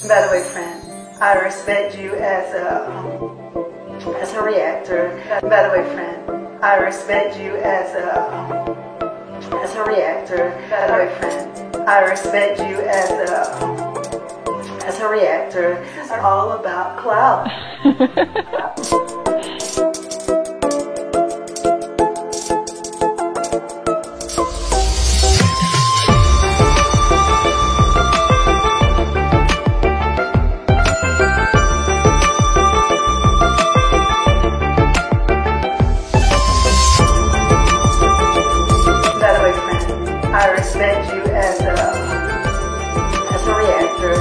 By the way, friend, I respect you as a reactor. By the way, friend, I respect you as a reactor. By the way, friend, I respect you as a reactor. It's all about clout. I respect you as a reactor.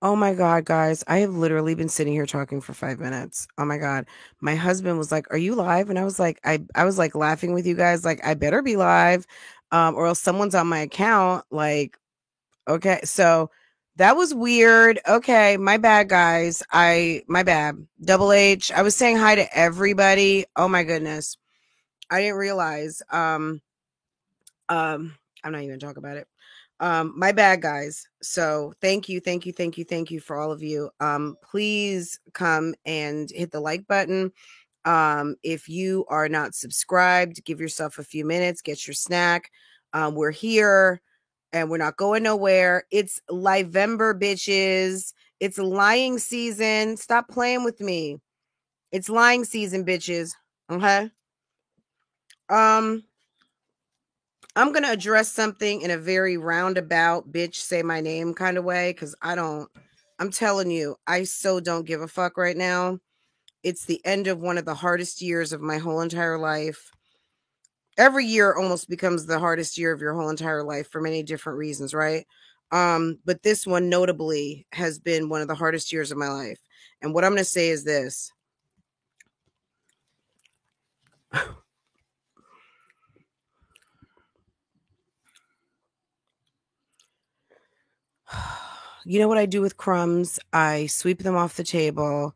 Oh my God, guys. I have literally been sitting here talking for 5 minutes. Oh my God. My husband was like, "Are you live?" And I was like, I was like laughing with you guys, like, I better be live, or else someone's on my account. Like, okay. So that was weird. Okay, my bad, guys. My bad. Double H. I was saying hi to everybody. Oh my goodness. I didn't realize. I'm not even gonna talk about it. My bad, guys. So thank you for all of you. Please come and hit the like button. If you are not subscribed, give yourself a few minutes, get your snack. We're here and we're not going nowhere. It's Livember, bitches. It's lying season. Stop playing with me. It's lying season, bitches. Okay. Um, I'm going to address something in a very roundabout, bitch, say my name kind of way, because I'm telling you, I so don't give a fuck right now. It's the end of one of the hardest years of my whole entire life. Every year almost becomes the hardest year of your whole entire life for many different reasons, right? But this one notably has been one of the hardest years of my life. And what I'm going to say is this. You know what I do with crumbs? I sweep them off the table.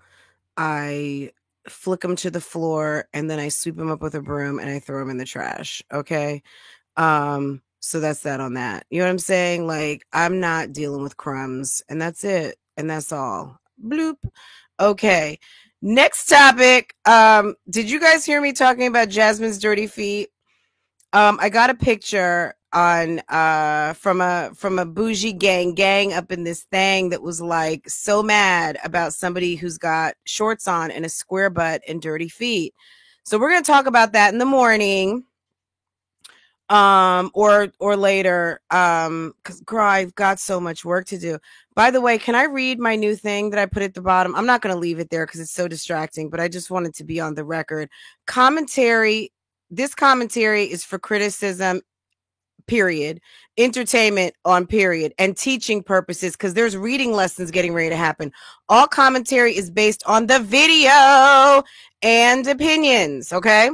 I flick them to the floor, and then I sweep them up with a broom and I throw them in the trash. Okay. So that's that on that. You know what I'm saying? Like, I'm not dealing with crumbs, and that's it. And that's all. Bloop. Okay. Next topic. Did you guys hear me talking about Jasmine's dirty feet? I got a picture on from a bougie gang up in this thing that was like so mad about somebody who's got shorts on and a square butt and dirty feet. So we're gonna talk about that in the morning. Or later. Because girl, I've got so much work to do. By the way, can I read my new thing that I put at the bottom? I'm not gonna leave it there because it's so distracting, but I just wanted to be on the record. Commentary. This commentary is for criticism, period, entertainment on period, and teaching purposes, because there's reading lessons getting ready to happen. All commentary is based on the video and opinions. Okay.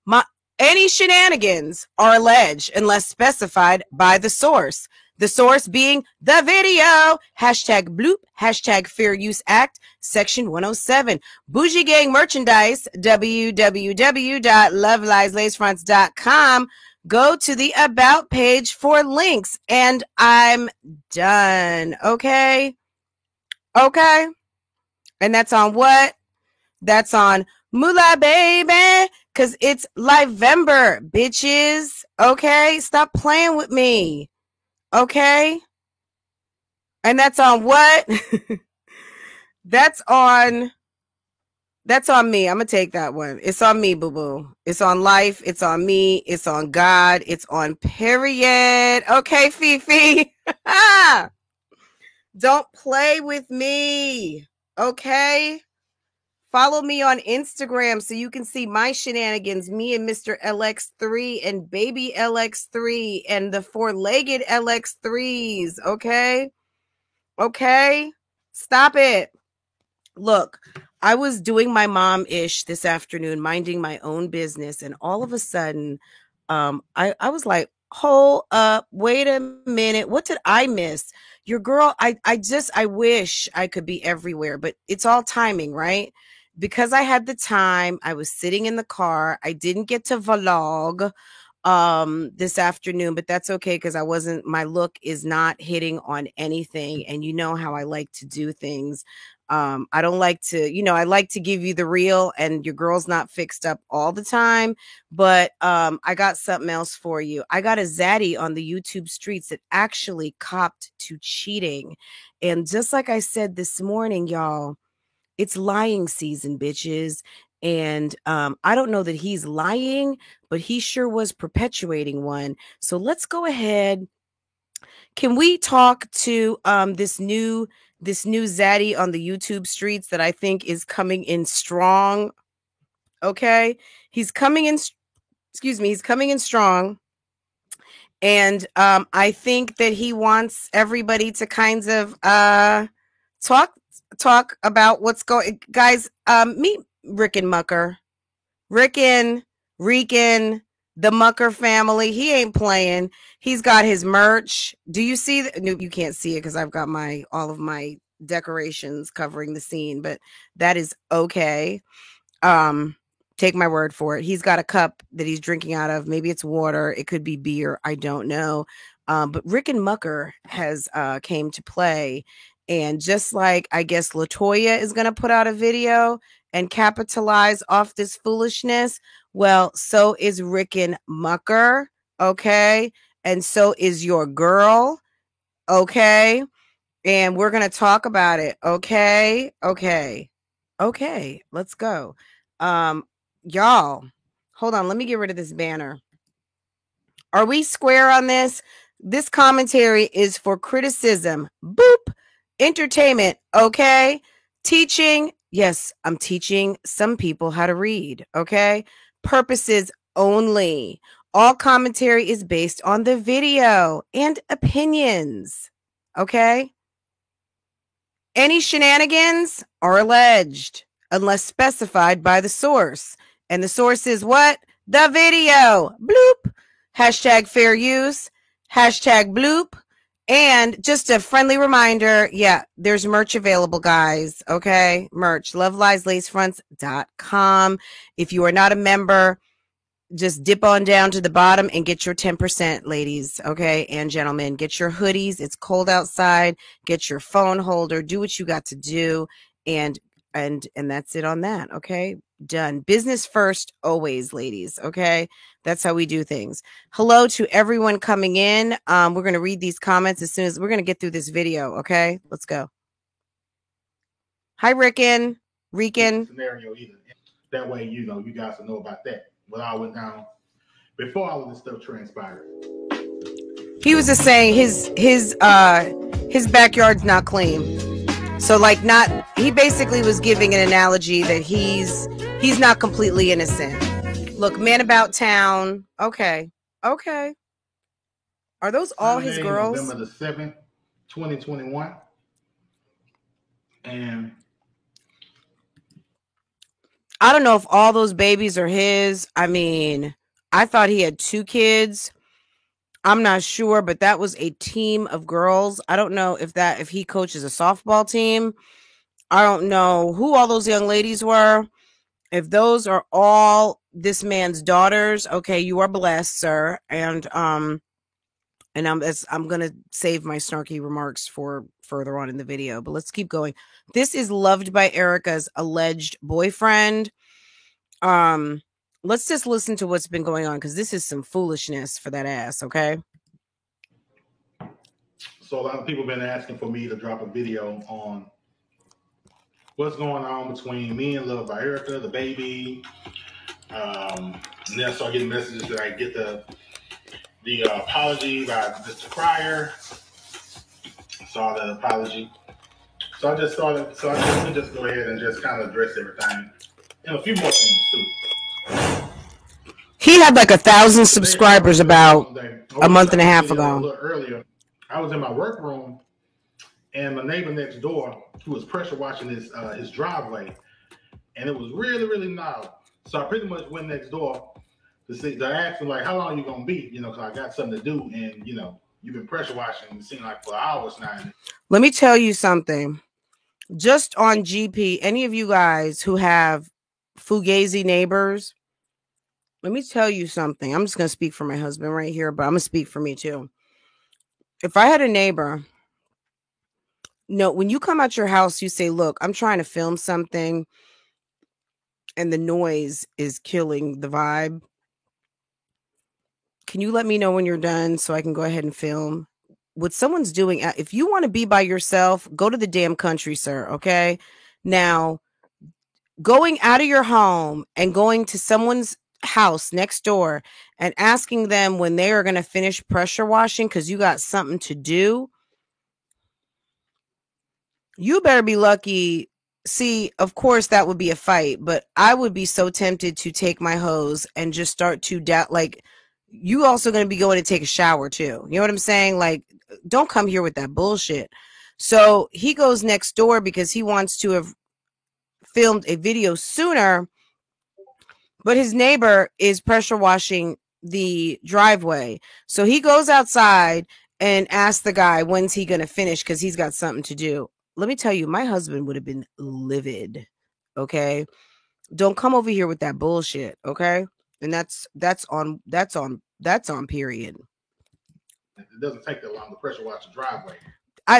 My Any shenanigans are alleged unless specified by the source. The source being the video. Hashtag bloop. Hashtag Fair Use Act. Section 107. Bougie Gang merchandise. www.lovelieslacefronts.com. Go to the About page for links. And I'm done. Okay? Okay? And that's on what? That's on Moolah Baby, because it's Livember, bitches. Okay? Stop playing with me. Okay? And that's on what? that's on me. I'm gonna take that one. It's on me, boo-boo. It's on life. It's on me. It's on God. It's on period. Okay, Fifi. Don't play with me. Okay? Follow me on Instagram so you can see my shenanigans, me and Mr. LX3 and baby LX3 and the four-legged LX3s, okay? Okay? Stop it. Look, I was doing my mom-ish this afternoon, minding my own business, and all of a sudden, I was like, hold up, wait a minute, what did I miss? Your girl, I wish I could be everywhere, but it's all timing, right? Because I had the time, I was sitting in the car, I didn't get to vlog this afternoon, but that's okay because my look is not hitting on anything, and you know how I like to do things. I don't like to, I like to give you the real, and your girl's not fixed up all the time, but I got something else for you. I got a zaddy on the YouTube streets that actually copped to cheating. And just like I said this morning, y'all, it's lying season, bitches. And I don't know that he's lying, but he sure was perpetuating one. So let's go ahead. Can we talk to this new zaddy on the YouTube streets that I think is coming in strong? Okay, he's coming in. Excuse me, he's coming in strong. And I think that he wants everybody to kind of talk about what's going. Guys, meet Rick and Mucker. Ricken, the Mucker family. He ain't playing. He's got his merch. Do you see that? No, you can't see it because I've got all of my decorations covering the scene, but that is okay. Take my word for it. He's got a cup that he's drinking out of. Maybe it's water. It could be beer. I don't know. But Rick and Mucker has came to play. And just like I guess LaToya is going to put out a video and capitalize off this foolishness, well, so is Rick and Mucker, okay? And so is your girl, okay? And we're going to talk about it, okay? Okay, let's go. Y'all, hold on. Let me get rid of this banner. Are we square on this? This commentary is for criticism. Boop. Entertainment. Okay. Teaching. Yes, I'm teaching some people how to read. Okay. Purposes only. All commentary is based on the video and opinions. Okay. Any shenanigans are alleged unless specified by the source. And the source is what? The video. Bloop. Hashtag fair use. Hashtag bloop. And just a friendly reminder, yeah, there's merch available, guys. Okay? Merch. LoveLiesLaceFronts.com. If you are not a member, just dip on down to the bottom and get your 10%, ladies, okay, and gentlemen. Get your hoodies. It's cold outside. Get your phone holder. Do what you got to do. And that's it on that, okay? Done. Business first, always, ladies, okay? That's how we do things. Hello to everyone coming in. We're going to read these comments as soon as we're going to get through this video, okay? Let's go. Hi, Ricken. Scenario either. That way, you guys will know about that. What all went down before all of this stuff transpired. He was just saying his backyard's not clean. So he basically was giving an analogy that he's not completely innocent. Look, man about town. Okay. Are those all his girls? November the 7th, 2021. And I don't know if all those babies are his. I mean, I thought he had 2 kids. I'm not sure, but that was a team of girls. I don't know if he coaches a softball team. I don't know who all those young ladies were. If those are all this man's daughters, okay, you are blessed, sir. And I'm gonna save my snarky remarks for further on in the video, but let's keep going. This is Loved by Erica's alleged boyfriend. Let's just listen to what's been going on because this is some foolishness for that ass, okay? So a lot of people have been asking for me to drop a video on what's going on between me and Loved by Erica, the baby. And then I started getting messages that I get the apology by Mr. Cryer. Saw the apology. So I just started. So let me just go ahead and just kind of address everything and a few more things too. He had like 1,000 subscribers about a month and a half ago. A little earlier, I was in my workroom, and my neighbor next door, who was pressure washing his driveway, and it was really, really loud. So I pretty much went next door to ask him, like, how long you gonna be? Because I got something to do, and you've been pressure washing. It seemed like for hours now. Let me tell you something. Just on GP, any of you guys who have fugazi neighbors, let me tell you something. I'm just going to speak for my husband right here, but I'm going to speak for me too. If I had a neighbor, when you come out your house, you say, look, I'm trying to film something and the noise is killing the vibe. Can you let me know when you're done so I can go ahead and film? What someone's doing, if you want to be by yourself, go to the damn country, sir, okay? Now, going out of your home and going to someone's house next door and asking them when they are going to finish pressure washing because you got something to do, you better be lucky. See, of course that would be a fight, but I would be so tempted to take my hose and just start to you also going to be going to take a shower too. You know what I'm saying? Like, don't come here with that bullshit. So he goes next door because he wants to have filmed a video sooner, but his neighbor is pressure washing the driveway. So he goes outside and asks the guy, when's he going to finish? Because he's got something to do. Let me tell you, my husband would have been livid. Okay. Don't come over here with that bullshit. Okay. And that's on period. It doesn't take that long to pressure wash the driveway.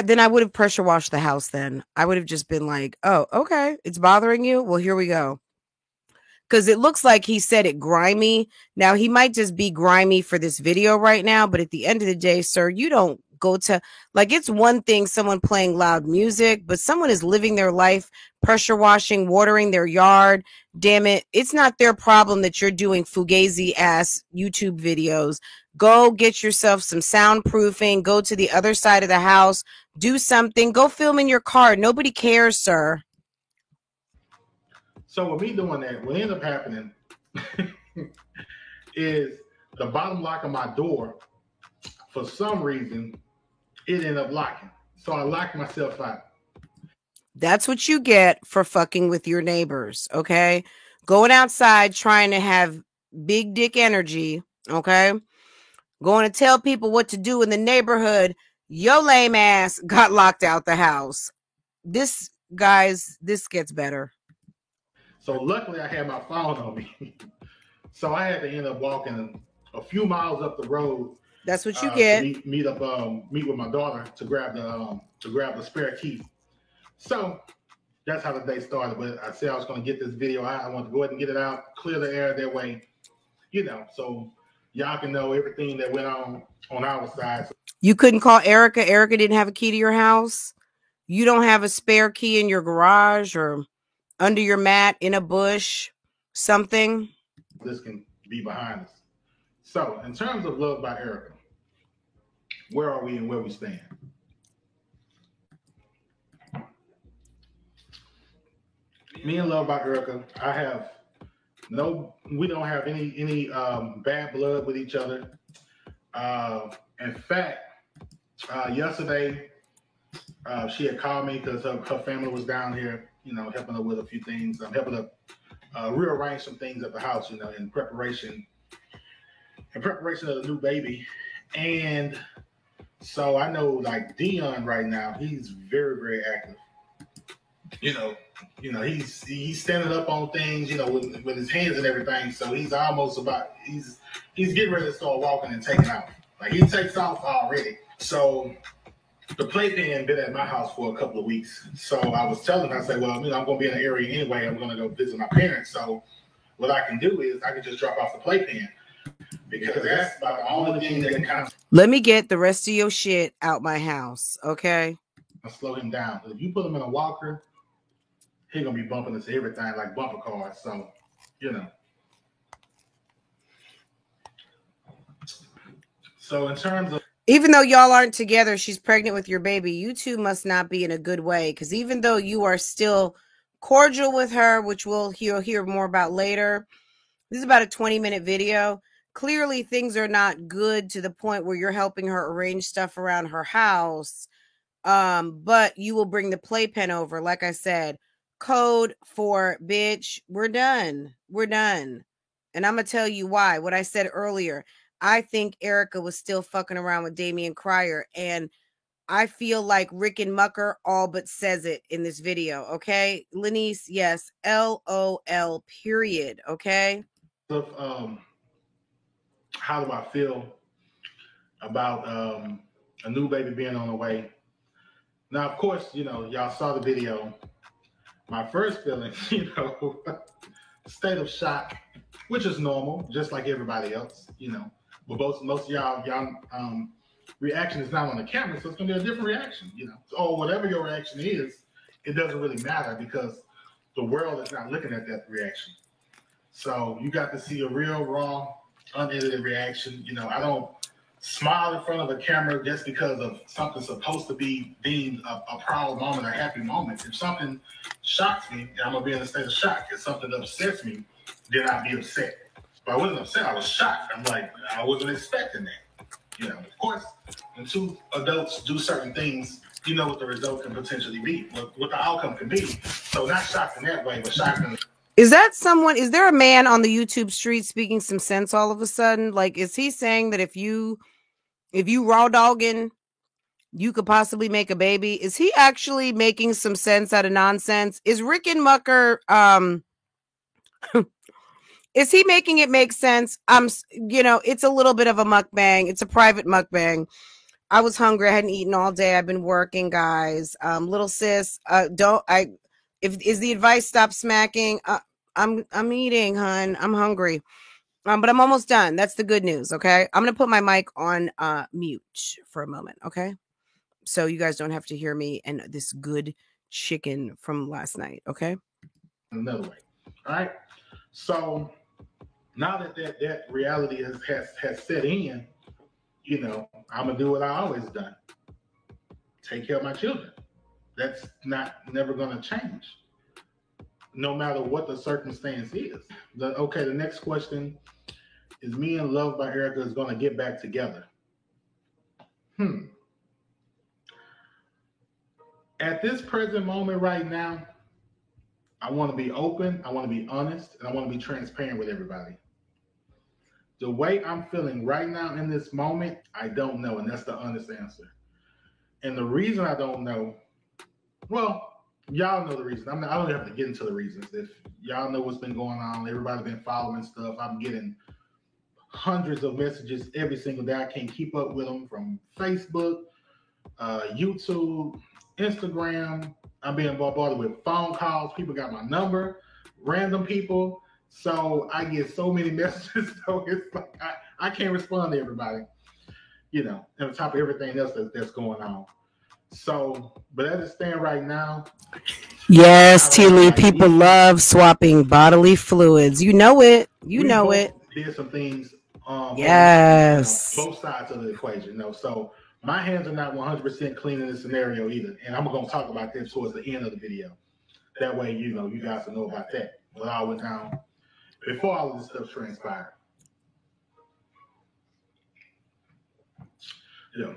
Then I would have pressure washed the house. Then I would have just been like, oh, okay. It's bothering you. Well, here we go. Because it looks like he said it grimy. Now, he might just be grimy for this video right now. But at the end of the day, sir, you don't go to, like, it's one thing someone playing loud music, but someone is living their life, pressure washing, watering their yard. Damn it. It's not their problem that you're doing fugazi ass YouTube videos. Go get yourself some soundproofing. Go to the other side of the house. Do something. Go film in your car. Nobody cares, sir. So with me doing that, what ended up happening is the bottom lock of my door, for some reason, it ended up locking. So I locked myself out. That's what you get for fucking with your neighbors, okay? Going outside trying to have big dick energy, okay? Going to tell people what to do in the neighborhood. Your lame ass got locked out the house. This gets better. So luckily I had my phone on me. So I had to end up walking a few miles up the road. That's what you get. To meet with my daughter to grab the spare key. So that's how the day started. But I said I was going to get this video out. I want to go ahead and get it out, clear the air that way, so y'all can know everything that went on our side. You couldn't call Erica. Erica didn't have a key to your house. You don't have a spare key in your garage or under your mat, in a bush, something. This can be behind us. So, in terms of Love by Erica, where are we and where we stand? Me and Love by Erica, we don't have any bad blood with each other. In fact, yesterday, she had called me because her family was down here, helping her with a few things. I'm helping her rearrange some things at the house, in preparation of the new baby. And so I know, like, Dion right now, he's very, very active. He's standing up on things, with his hands and everything. So he's he's getting ready to start walking and taking off. Like, he takes off already. So the playpen been at my house for a couple of weeks. So I was telling her, I said, well, I'm going to be in the area anyway. I'm going to go visit my parents. So what I can do is I can just drop off the playpen, because that's about the only thing that can kind of... Let me get the rest of your shit out my house, okay? I'll slow him down. If you put him in a walker, he's going to be bumping into everything like bumper cars. So, So in terms of... Even though y'all aren't together, she's pregnant with your baby. You two must not be in a good way, because even though you are still cordial with her, which we'll hear more about later, this is about a 20-minute video. Clearly, things are not good to the point where you're helping her arrange stuff around her house. But you will bring the playpen over. Like I said, code for bitch. We're done. We're done. And I'm going to tell you why. What I said earlier. I think Erica was still fucking around with Damian Cryer, and I feel like Rick and Mucker all but says it in this video, okay? Lenice, yes, LOL, period, okay? How do I feel about a new baby being on the way? Now, of course, y'all saw the video. My first feeling, state of shock, which is normal, just like everybody else, But most of y'all reaction is not on the camera, so it's gonna be a different reaction, Or whatever your reaction is, it doesn't really matter, because the world is not looking at that reaction. So you got to see a real, raw, unedited reaction. I don't smile in front of the camera just because of something supposed to be deemed a proud moment, a happy moment. If something shocks me, I'm gonna be in a state of shock. If something upsets me, then I'll be upset. But I wasn't upset. I was shocked. I'm like, I wasn't expecting that. You know, of course, when two adults do certain things, you know what the result can potentially be, what the outcome can be. So not shocked in that way, but shocked in. Is there a man on the YouTube street speaking some sense all of a sudden? Like, is he saying that if you raw dogging, you could possibly make a baby? Is he actually making some sense out of nonsense? Is Rick and Mucker, is he making it make sense? It's a little bit of a mukbang. It's a private mukbang. I was hungry. I hadn't eaten all day. I've been working, guys. Little sis, is the advice stop smacking? I'm eating, hun. I'm hungry. But I'm almost done. That's the good news. Okay. I'm going to put my mic on mute for a moment. Okay. So you guys don't have to hear me and this good chicken from last night. Okay. Another way. All right. So now that reality has set in, you know, I'm going to do what I always done. Take care of my children. That's never going to change, no matter what the circumstance is. The next question is, me and Love by Erica is going to get back together. At this present moment right now, I want to be open, I want to be honest, and I want to be transparent with everybody. The way I'm feeling right now in this moment, I don't know, and that's the honest answer. And the reason I don't know, well, y'all know the reason. I don't have to get into the reasons. If y'all know what's been going on, everybody's been following stuff. I'm getting hundreds of messages every single day. I can't keep up with them from Facebook, YouTube, Instagram. I'm being bombarded with phone calls. People got my number, random people. So I get so many messages. So it's like I can't respond to everybody, you know, on top of everything else that's going on. So, but as it stands right now. Yes, T. Lee, people love swapping bodily fluids. You know it. You know it. Did some things. Yes. Both sides of the equation, you know. So my hands are not 100% clean in this scenario either. And I'm going to talk about this towards the end of the video. That way, you know, you guys will know about that. What all went down before all of this stuff transpired. Yeah.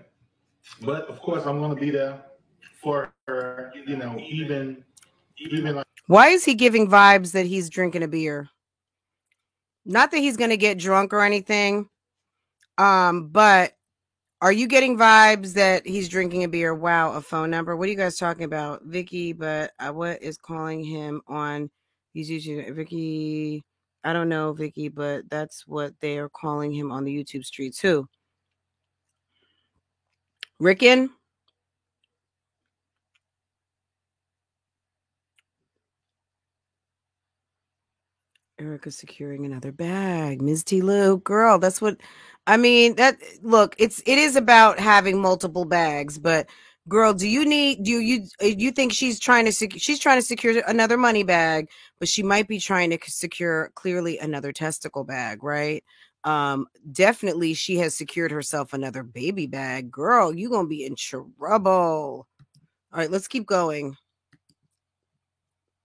But of course, I'm going to be there for her, you know, even like. Why is he giving vibes that he's drinking a beer? Not that he's going to get drunk or anything. But are you getting vibes that he's drinking a beer? Wow, a phone number. What are you guys talking about? Vicky, but what is calling him on these YouTube? Vicky, I don't know, Vicky, but that's what they are calling him on the YouTube streets. Who? Ricken? Erica securing another bag. Ms. T. Lou, girl, that's what I mean. Look, it is about having multiple bags, but girl, do you think she's trying to secure another money bag, but she might be trying to secure clearly another testicle bag, right? Definitely she has secured herself another baby bag. Girl, you're going to be in trouble. All right, let's keep going.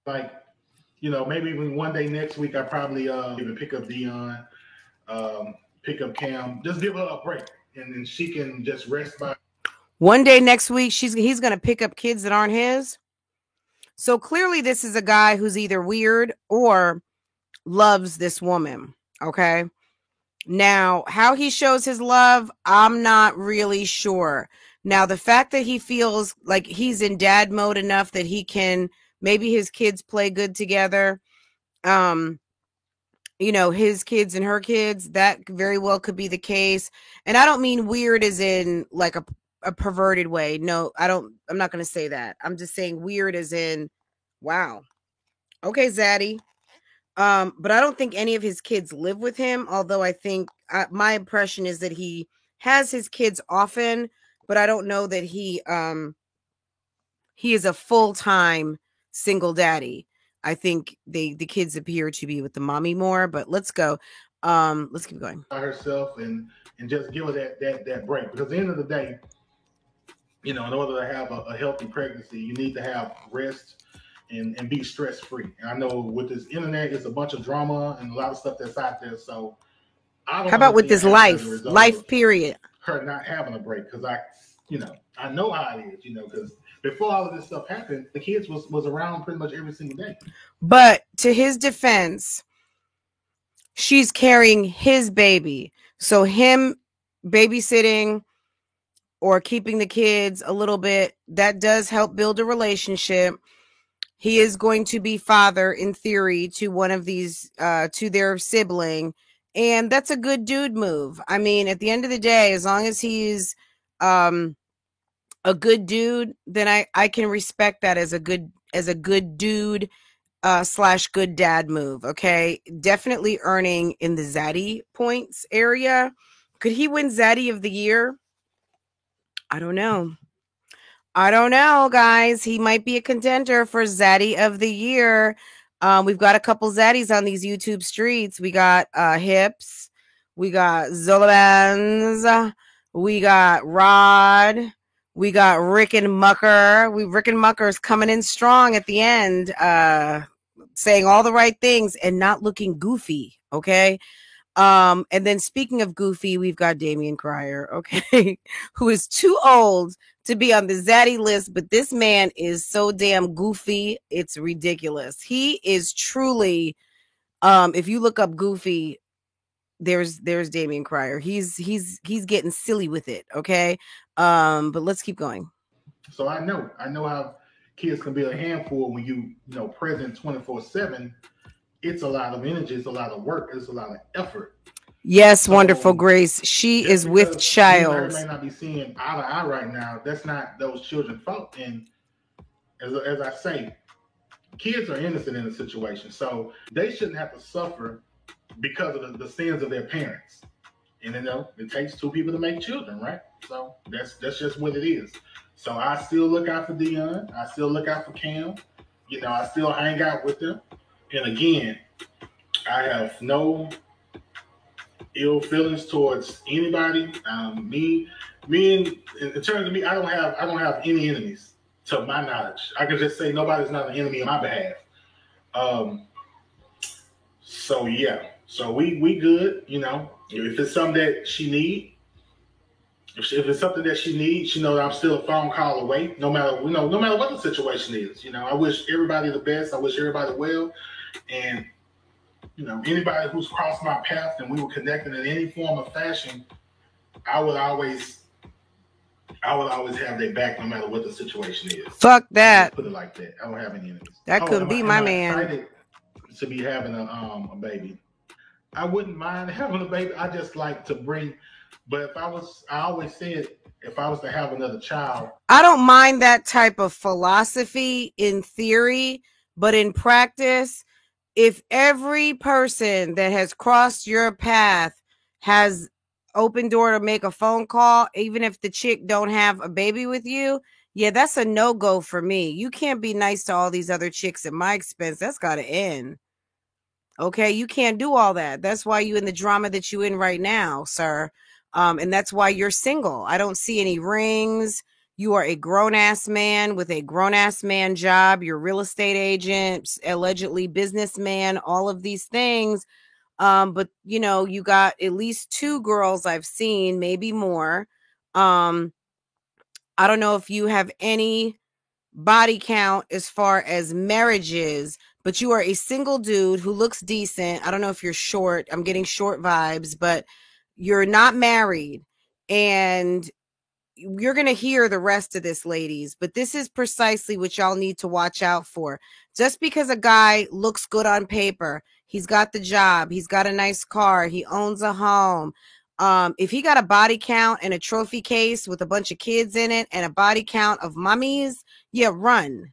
Like, you know, maybe even one day next week, I probably even pick up Dion, pick up Cam, just give her a break, and then she can just rest by. One day next week, he's going to pick up kids that aren't his. So clearly this is a guy who's either weird or loves this woman, okay? Now, how he shows his love, I'm not really sure. Now, the fact that he feels like he's in dad mode enough that he can, maybe his kids play good together. You know, his kids and her kids, that very well could be the case. And I don't mean weird as in like a perverted way. No, I'm not going to say that. I'm just saying weird as in, wow. Okay, Zaddy. But I don't think any of his kids live with him. Although I think my impression is that he has his kids often, but I don't know that he is a full-time single daddy. I think the kids appear to be with the mommy more, but let's go. Let's keep going. By herself and just give her that break, because at the end of the day, you know, in order to have a healthy pregnancy, you need to have rest, and be stress free. And I know with this internet, it's a bunch of drama and a lot of stuff that's out there. So I don't. How about with this life period? Her not having a break because I know how it is. Because before all of this stuff happened, the kids was around pretty much every single day. But to his defense, she's carrying his baby, so him babysitting or keeping the kids a little bit, that does help build a relationship. He is going to be father in theory to one of these, to their sibling. And that's a good dude move. I mean, at the end of the day, as long as he's a good dude, then I can respect that as a good dude / good dad move. Okay. Definitely earning in the Zaddy points area. Could he win Zaddy of the year? I don't know, guys. He might be a contender for Zaddy of the year. We've got a couple Zaddies on these YouTube streets. We got Hips, we got Zolabans, we got Rod, we got Rick and Mucker. Rick and Mucker's coming in strong at the end, saying all the right things and not looking goofy. Okay. And then speaking of goofy, we've got Damian Cryer, okay, who is too old to be on the Zaddy list, but this man is so damn goofy, it's ridiculous. He is truly, if you look up goofy, there's Damian Cryer. He's getting silly with it, okay? But let's keep going. So I know how kids can be a handful when you present 24/7. It's a lot of energy, it's a lot of work, it's a lot of effort. Yes, so, wonderful Grace. She is with child. May not be seeing eye to eye right now. That's not those children's fault. And as I say, kids are innocent in the situation, so they shouldn't have to suffer because of the sins of their parents. And it takes two people to make children, right? So that's just what it is. So I still look out for Dion. I still look out for Cam. I still hang out with them. And again, I have no ill feelings towards anybody. Me, in terms of me, I don't have any enemies to my knowledge. I can just say nobody's not an enemy on my behalf. So yeah, so we good. If it's something that she need, if it's something that she needs, she knows I'm still a phone call away. No matter what the situation is. I wish everybody the best. I wish everybody well. And anybody who's crossed my path and we were connected in any form of fashion, I would always have their back no matter what the situation is. Fuck that. Put it like that. I don't have any enemies. That could be my man. Excited to be having a baby. I wouldn't mind having a baby. I just like to bring. But I always said, if I was to have another child, I don't mind that type of philosophy in theory, but in practice, if every person that has crossed your path has open door to make a phone call, even if the chick don't have a baby with you, yeah, that's a no-go for me. You can't be nice to all these other chicks at my expense. That's got to end. Okay, you can't do all that. That's why you in the drama that you in right now, sir. And that's why you're single. I don't see any rings. You are a grown-ass man with a grown-ass man job. You're a real estate agent, allegedly businessman, all of these things. But, you got at least 2 girls I've seen, maybe more. I don't know if you have any body count as far as marriages, but you are a single dude who looks decent. I don't know if you're short. I'm getting short vibes, but you're not married. And you're going to hear the rest of this, ladies, but this is precisely what y'all need to watch out for. Just because a guy looks good on paper, he's got the job, he's got a nice car, he owns a home. If he got a body count and a trophy case with a bunch of kids in it and a body count of mummies, yeah, run.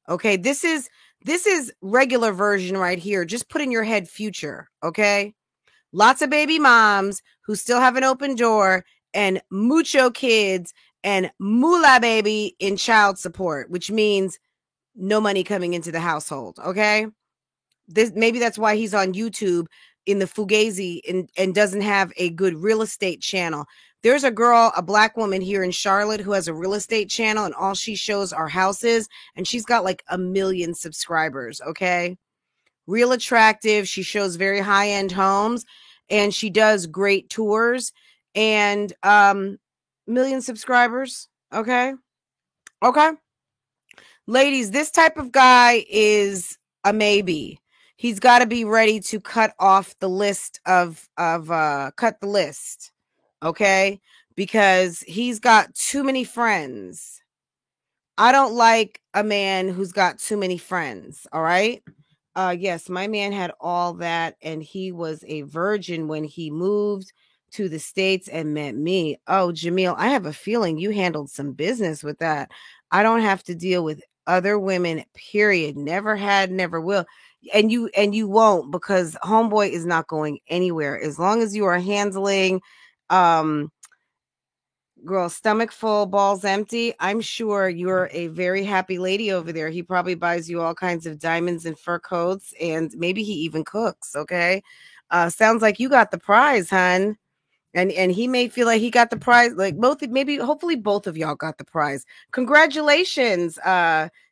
Okay. This is regular version right here. Just put in your head future. Okay. Lots of baby moms who still have an open door and mucho kids and moolah baby in child support, which means no money coming into the household. Okay. Maybe that's why he's on YouTube in the Fugazi and doesn't have a good real estate channel. There's a girl, a black woman here in Charlotte who has a real estate channel and all she shows are houses, and she's got like 1 million subscribers. Okay. Real attractive. She shows very high-end homes and she does great tours and 1 million subscribers. Okay. Okay. Ladies, this type of guy is a maybe. He's got to be ready to cut off the list cut the list. Okay? Because he's got too many friends. I don't like a man who's got too many friends. All right? Yes, my man had all that and he was a virgin when he moved to the States and met me. Oh, Jamil, I have a feeling you handled some business with that. I don't have to deal with other women, period. Never had, never will. And you won't, because homeboy is not going anywhere. As long as you are handling girl, stomach full, balls empty, I'm sure you're a very happy lady over there. He probably buys you all kinds of diamonds and fur coats, and maybe he even cooks. Okay. Sounds like you got the prize, hun. And he may feel like he got the prize, like hopefully both of y'all got the prize. Congratulations.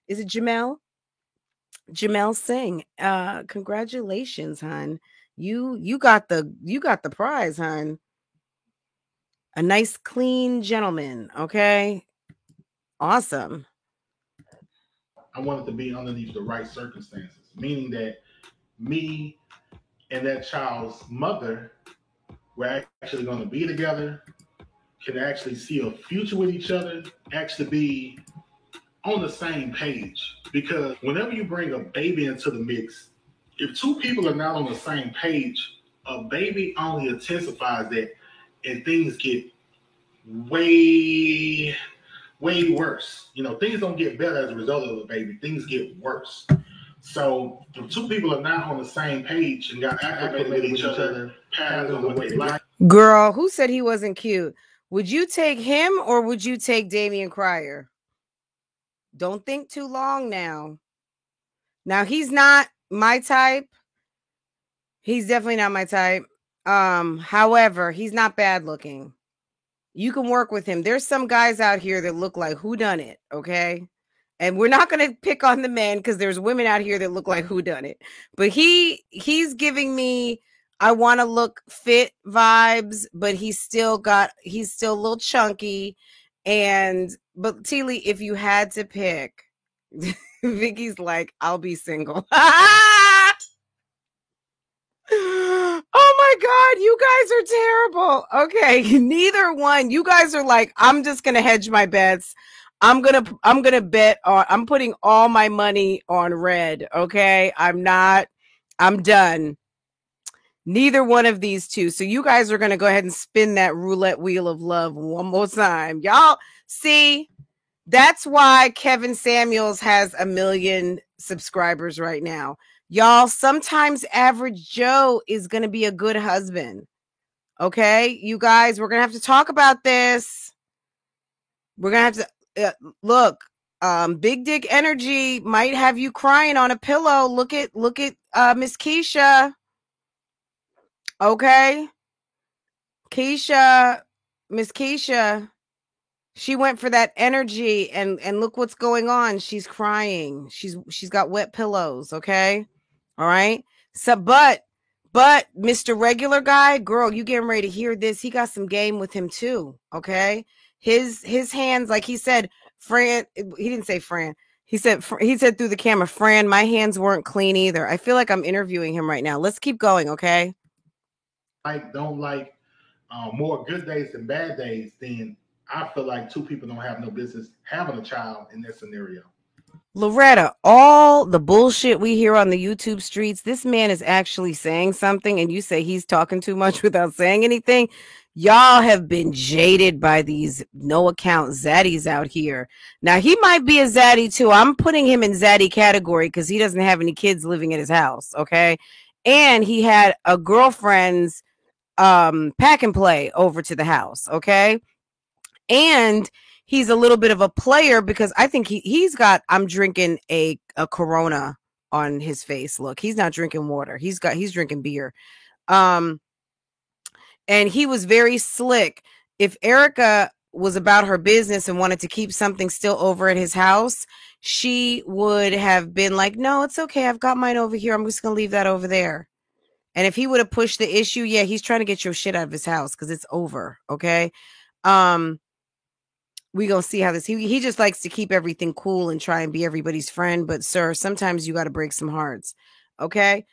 Is it Jamel? Jamel Singh. Congratulations, hon. You got the prize, hon. A nice, clean gentleman. Okay. Awesome. I wanted to be underneath the right circumstances, meaning that me and that child's mother we're actually going to be together, can actually see a future with each other, actually be on the same page. Because whenever you bring a baby into the mix, if two people are not on the same page, a baby only intensifies that, and things get way worse. You know, things don't get better as a result of a baby. Things get worse. So if two people are not on the same page and got acclimated with each other, patterns on what they like. Girl, who said he wasn't cute? Would you take him or would you take Damian Cryer? Don't think too long now. Now, he's not my type. He's definitely not my type. However, he's not bad looking. You can work with him. There's some guys out here that look like whodunit, okay? And we're not going to pick on the men because there's women out here that look like whodunit. But he's giving me I want to look fit vibes, but he's still a little chunky. But Teely, if you had to pick, Vicky's like, I'll be single. Oh my God, you guys are terrible. Okay, neither one. You guys are like, I'm just gonna hedge my bets. I'm gonna bet on. I'm putting all my money on red. Okay, I'm done. Neither one of these two. So you guys are gonna go ahead and spin that roulette wheel of love one more time, y'all. See, that's why Kevin Samuels has 1 million subscribers right now. Y'all, sometimes average Joe is going to be a good husband. Okay, you guys, we're going to have to talk about this. We're going to have to look. Big dick energy might have you crying on a pillow. Look at Miss Keisha. Okay, Miss Keisha. She went for that energy and look what's going on. She's crying. She's got wet pillows. Okay. All right. So, but Mr. Regular Guy, girl, you getting ready to hear this. He got some game with him too. Okay. His hands, like he said, Fran, he didn't say Fran. He said through the camera, Fran, my hands weren't clean either. I feel like I'm interviewing him right now. Let's keep going. Okay. Don't like more good days than bad days, then I feel like two people don't have no business having a child in this scenario. Loretta, all the bullshit we hear on the YouTube streets, this man is actually saying something and you say he's talking too much without saying anything. Y'all have been jaded by these no account zaddies out here. Now, he might be a zaddy too. I'm putting him in zaddy category because he doesn't have any kids living in his house, okay? And he had a girlfriend's pack and play over to the house, okay? And he's a little bit of a player because I think he's got, I'm drinking a Corona on his face. Look, he's not drinking water. He's drinking beer. And he was very slick. If Erica was about her business and wanted to keep something still over at his house, she would have been like, no, it's okay. I've got mine over here. I'm just going to leave that over there. And if he would have pushed the issue, yeah, he's trying to get your shit out of his house because it's over. Okay. We gonna see how this, he just likes to keep everything cool and try and be everybody's friend. But sir, sometimes you got to break some hearts. Okay.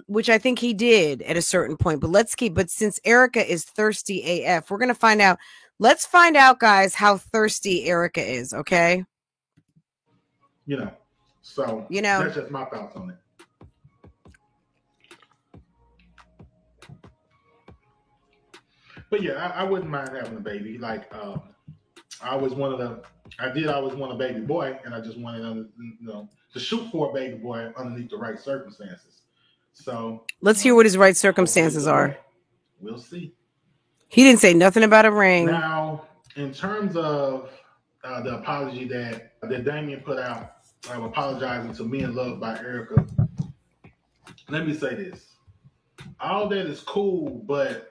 Which I think he did at a certain point, but since Erica is thirsty AF, we're going to find out. Let's find out, guys, how thirsty Erica is. Okay. So that's just my thoughts on it. But yeah, I wouldn't mind having a baby. Like, I always wanted a baby boy, and I just wanted to shoot for a baby boy underneath the right circumstances. So let's hear what his right circumstances are. We'll see. He didn't say nothing about a ring. Now, in terms of the apology that Damien put out, I'm apologizing to Me in Love by Erica. Let me say this. All that is cool, but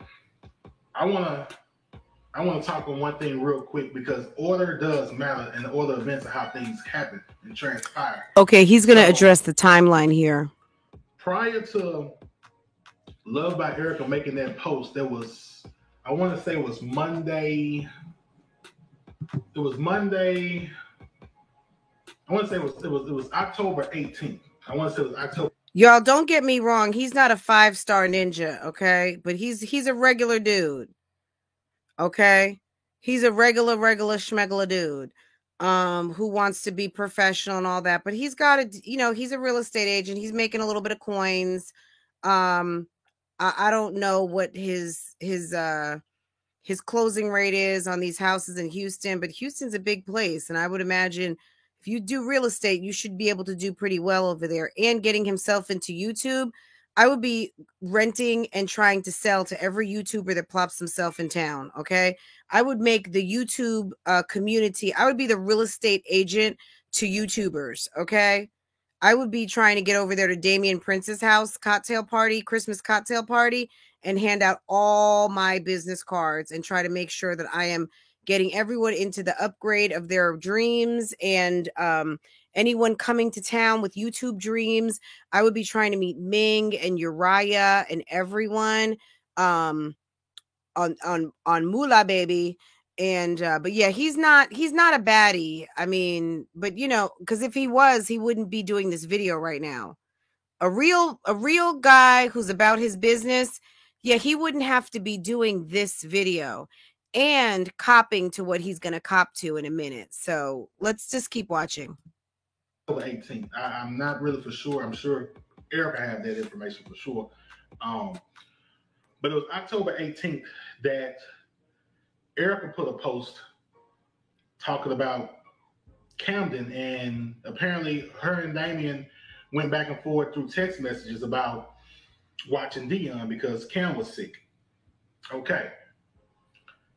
I want to talk on one thing real quick, because order does matter, and the order of events of how things happen and transpire. Okay, he's going to address the timeline here. Prior to Love by Erica making that post, there was, I want to say it was Monday. It was Monday. I want to say it was October 18th. I want to say it was October. Y'all, don't get me wrong. He's not a 5-star ninja, okay? But he's a regular dude. Okay? He's a regular schmegula dude. Who wants to be professional and all that, but he's got he's a real estate agent. He's making a little bit of coins. I don't know what his closing rate is on these houses in Houston, but Houston's a big place, and I would imagine if you do real estate, you should be able to do pretty well over there. And getting himself into YouTube, I would be renting and trying to sell to every YouTuber that plops himself in town. Okay. I would make the YouTube community. I would be the real estate agent to YouTubers. Okay. I would be trying to get over there to Damian Prince's house, Christmas cocktail party, and hand out all my business cards and try to make sure that I am getting everyone into the upgrade of their dreams, and anyone coming to town with YouTube dreams. I would be trying to meet Ming and Uriah and everyone on Moolah Baby. And but yeah, he's not a baddie. I mean, but because if he was, he wouldn't be doing this video right now. A real guy who's about his business, yeah, he wouldn't have to be doing this video and copping to what he's going to cop to in a minute. So let's just keep watching. 18th. I'm not really for sure. I'm sure Erica had that information for sure. But it was October 18th that Erica put a post talking about Camden, and apparently her and Damien went back and forth through text messages about watching Dion because Cam was sick. Okay.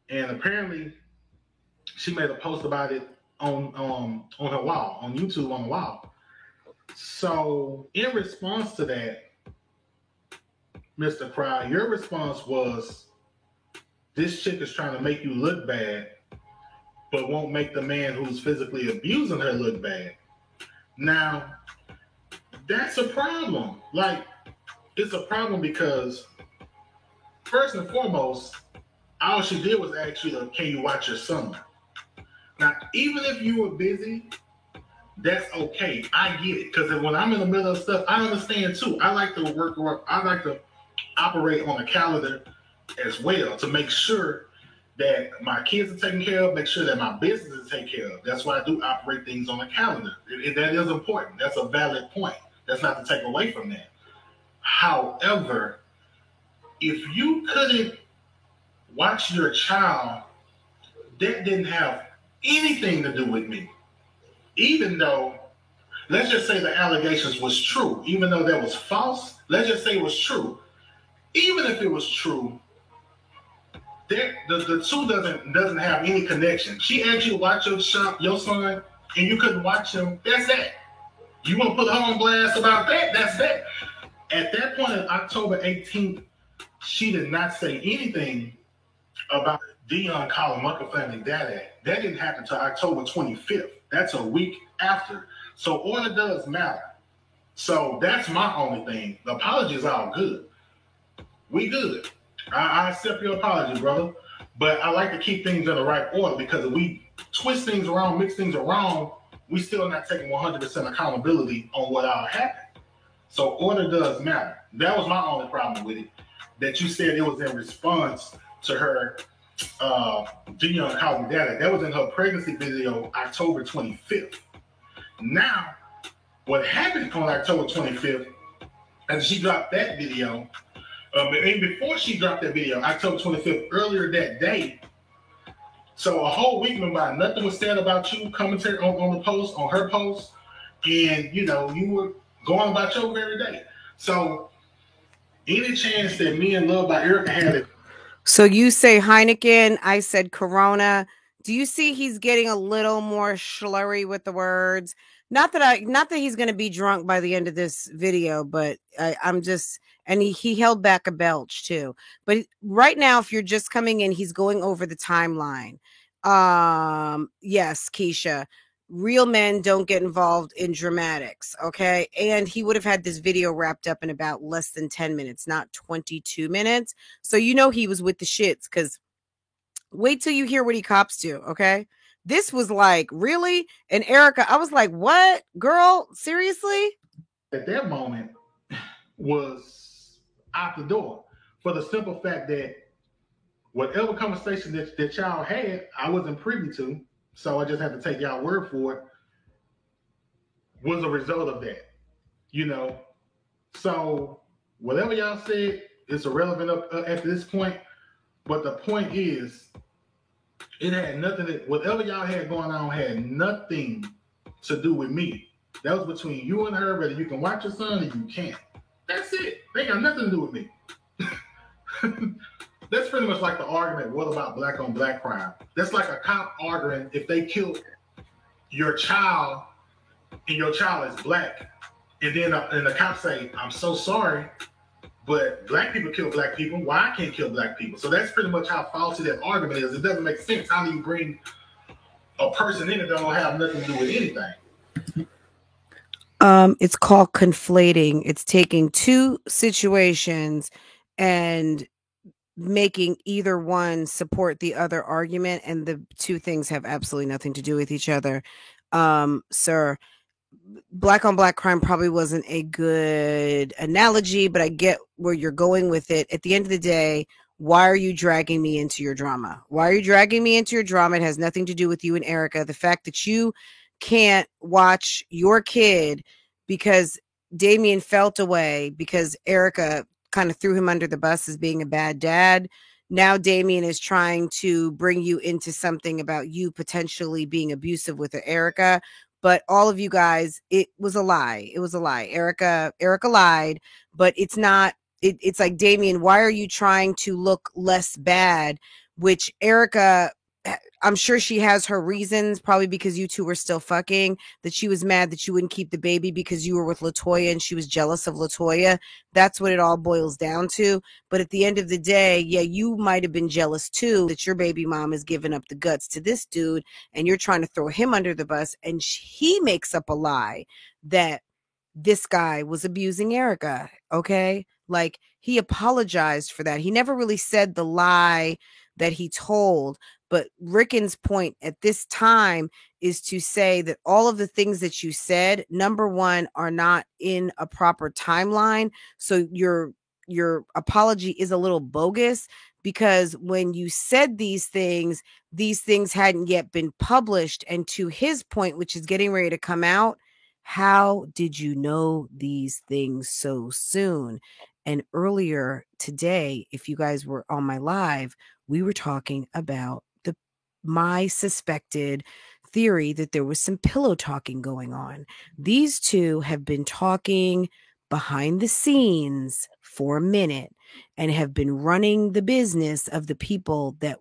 And apparently she made a post about it on her wall, on YouTube on the wall. So in response to that, Mr. Cry, your response was, this chick is trying to make you look bad, but won't make the man who's physically abusing her look bad. Now, that's a problem. Like, it's a problem because, first and foremost, all she did was ask you, can you watch your son? Now, even if you were busy, that's okay. I get it. Because when I'm in the middle of stuff, I understand too. I like to I like to operate on a calendar as well to make sure that my kids are taken care of, make sure that my business is taken care of. That's why I do operate things on a calendar. That is important. That's a valid point. That's not to take away from that. However, if you couldn't watch your child, that didn't have anything to do with me. Even though, let's just say the allegations was true, even though that was false, let's just say it was true. Even if it was true, the two doesn't have any connection. She asked you to watch your son, and you couldn't watch him. That's that. You want to put her on blast about that? That's that. At that point, on October 18th, she did not say anything about Dion calling Uncle Family Daddy. That didn't happen until October 25th. That's a week after. So order does matter. So that's my only thing. The apology is all good. We good. I accept your apology, brother. But I like to keep things in the right order, because if we twist things around, mix things around, we still not taking 100% accountability on what all happened. So order does matter. That was my only problem with it. That you said it was in response to her Dion calling Daddy. That was in her pregnancy video, October 25th. Now, what happened on October 25th, and she dropped that video, and before she dropped that video, October 25th, earlier that day, so a whole week went by, nothing was said about you, commentary on the post, on her post, and you were going about your very day. So any chance that me and Love by Erica had it. So you say Heineken, I said Corona. Do you see he's getting a little more slurry with the words? Not that he's going to be drunk by the end of this video, but I'm just, and he held back a belch too. But right now, if you're just coming in, he's going over the timeline. Yes, Keisha, real men don't get involved in dramatics. Okay. And he would have had this video wrapped up in about less than 10 minutes, not 22 minutes. So, he was with the shits, because wait till you hear what he cops to. Okay. This was like, really? And Erica, I was like, what? Girl, seriously? At that moment was out the door, for the simple fact that whatever conversation that y'all had, I wasn't privy to, so I just had to take y'all word for it, was a result of that. So whatever y'all said is irrelevant at this point, but the point is, it had nothing, whatever y'all had going on had nothing to do with me. That was between you and her, whether you can watch your son or you can't. That's it. They got nothing to do with me. That's pretty much like the argument, what about black on black crime? That's like a cop arguing if they killed your child and your child is black. And then the cops say, I'm so sorry, but black people kill black people. Why I can't kill black people? So that's pretty much how faulty that argument is. It doesn't make sense. How do you bring a person in that don't have nothing to do with anything? It's called conflating. It's taking two situations and making either one support the other argument, and the two things have absolutely nothing to do with each other. Sir, black on black crime probably wasn't a good analogy, but I get where you're going with it. At the end of the day, why are you dragging me into your drama? Why are you dragging me into your drama? It has nothing to do with you and Erica. The fact that you can't watch your kid because Damien felt away because Erica kind of threw him under the bus as being a bad dad. Now Damien is trying to bring you into something about you potentially being abusive with Erica. But all of you guys, it was a lie. It was a lie. Erica lied, but it's not, it's like, Damien, why are you trying to look less bad? Which Erica, I'm sure she has her reasons, probably because you two were still fucking, that she was mad that you wouldn't keep the baby because you were with LaToya and she was jealous of LaToya. That's what it all boils down to. But at the end of the day, yeah, you might have been jealous too, that your baby mom is giving up the guts to this dude and you're trying to throw him under the bus. And he makes up a lie that this guy was abusing Erica. Okay. Like, he apologized for that. He never really said the lie that he told. But Ricken's point at this time is to say that all of the things that you said, number one, are not in a proper timeline. So your apology is a little bogus, because when you said these things hadn't yet been published. And to his point, which is getting ready to come out, how did you know these things so soon? And earlier today, if you guys were on my live, we were talking about my suspected theory that there was some pillow talking going on. These two have been talking behind the scenes for a minute and have been running the business of the people that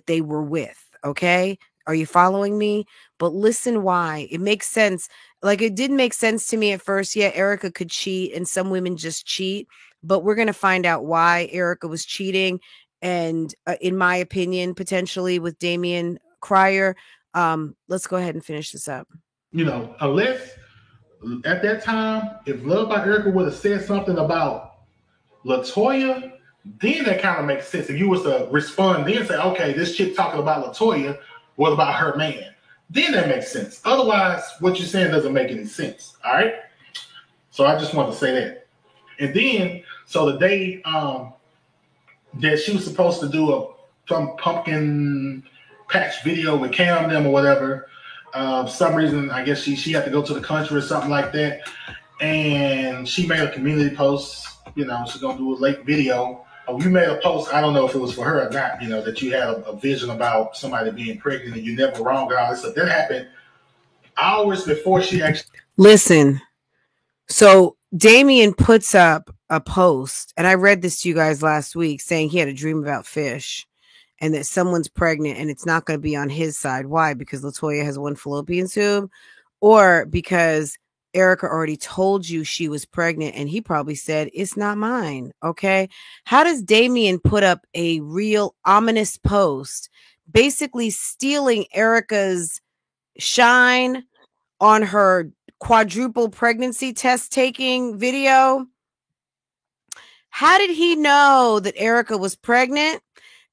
they were with. Okay. Are you following me? But listen why. It makes sense. Like, it didn't make sense to me at first. Yeah, Erica could cheat and some women just cheat. but we're going to find out why Erica was cheating. And in my opinion, potentially with Damian Cryer. Let's go ahead and finish this up. You know, unless at that time, if Love by Erica would have said something about LaToya, then that kind of makes sense. If you was to respond then say, okay, this chick talking about LaToya, what about her man? Then that makes sense. Otherwise, what you're saying doesn't make any sense. All right? So I just want to say that. And then, so the day that she was supposed to do some pumpkin patch video with Cam them or whatever, some reason, I guess she had to go to the country or something like that. And she made a community post, you know, she's going to do a late video. You made a post, I don't know if it was for her or not, you know, that you had a vision about somebody being pregnant and you never wrong and all this stuff. That happened hours before she actually... Listen, so Damian puts up a post, and I read this to you guys last week, saying he had a dream about fish and that someone's pregnant and it's not going to be on his side. Why? Because LaToya has one fallopian tube, or because Erica already told you she was pregnant and he probably said, it's not mine. Okay. How does Damian put up a real ominous post, basically stealing Erica's shine on her quadruple pregnancy test taking video? How did he know that Erica was pregnant?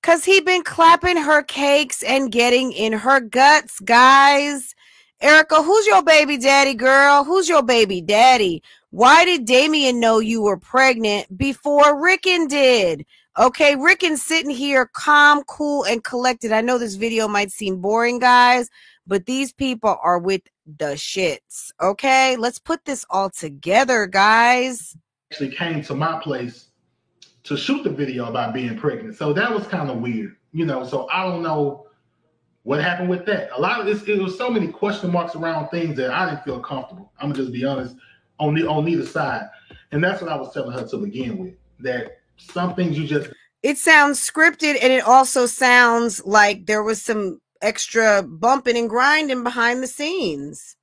Because he'd been clapping her cakes and getting in her guts, guys. Erica, who's your baby daddy, girl? Who's your baby daddy? Why did Damian know you were pregnant before Rickon did? Okay, Rickon's sitting here calm, cool, and collected. I know this video might seem boring, guys, but these people are with the shits. Okay, let's put this all together, guys. Actually came to my place to shoot the video about being pregnant. So that was kind of weird, you know, so I don't know what happened with that. A lot of this, it was so many question marks around things that I didn't feel comfortable. I'm gonna just be honest on neither side. And that's what I was telling her to begin with, that some things you just... It sounds scripted, and it also sounds like there was some extra bumping and grinding behind the scenes.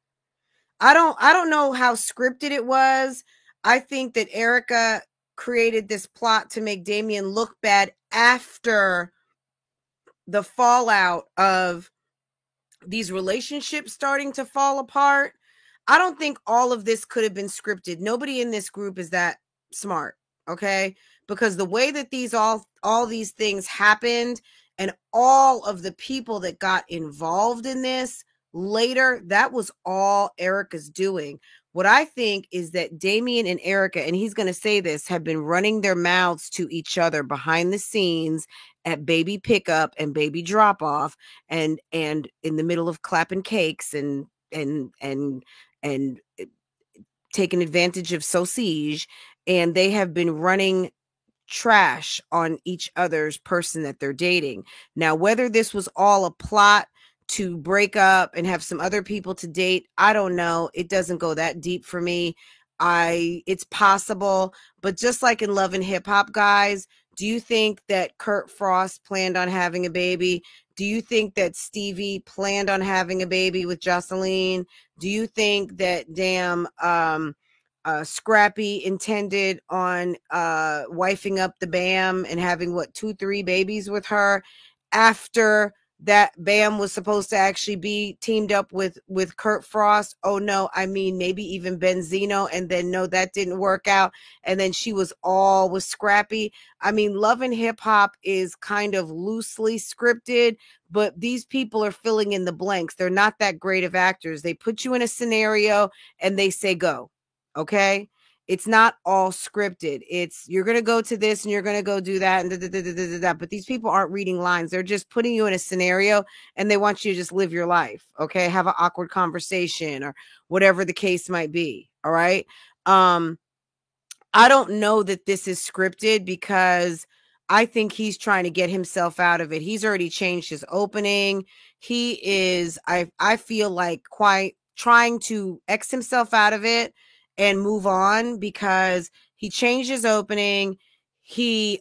I don't know how scripted it was. I think that Erica created this plot to make Damian look bad after the fallout of these relationships starting to fall apart. I don't think all of this could have been scripted. Nobody in this group is that smart, okay? Because the way that all these things happened and all of the people that got involved in this later, that was all Erica's doing. What I think is that Damian and Erica, and he's going to say this, have been running their mouths to each other behind the scenes at baby pickup and baby drop off, and in the middle of clapping cakes and taking advantage of sausage, and they have been running trash on each other's person that they're dating. Now, whether this was all a plot to break up and have some other people to date, I don't know. It doesn't go that deep for me. It's possible, but just like in Love and Hip Hop, guys, do you think that Kurt Frost planned on having a baby? Do you think that Stevie planned on having a baby with Jocelyn? Do you think that Scrappy intended on wifing up the Bam and having 2-3 babies with her after that Bam was supposed to actually be teamed up with Kurt Frost? Oh no, I mean maybe even Benzino, and then no, that didn't work out, and then she was all with Scrappy. I mean, Love and Hip Hop is kind of loosely scripted, but these people are filling in the blanks. They're not that great of actors. They put you in a scenario and they say go. Okay, it's not all scripted. It's you're going to go to this and you're going to go do that and but these people aren't reading lines. They're just putting you in a scenario and they want you to just live your life. Okay, have an awkward conversation or whatever the case might be. All right. I don't know that this is scripted because I think he's trying to get himself out of it. He's already changed his opening. He is, I feel like, quite trying to X himself out of it and move on because he changed his opening. He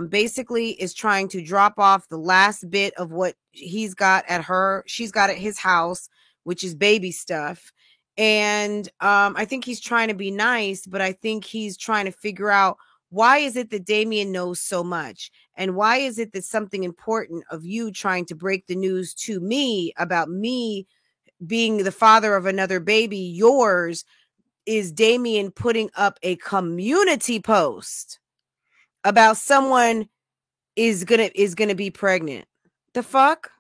basically is trying to drop off the last bit of what she's got at his house, which is baby stuff. And I think he's trying to be nice, but I think he's trying to figure out Why is it that Damien knows so much? And why is it that something important of you trying to break the news to me about me being the father of another baby, yours, is Damien putting up a community post about someone is gonna be pregnant? The fuck?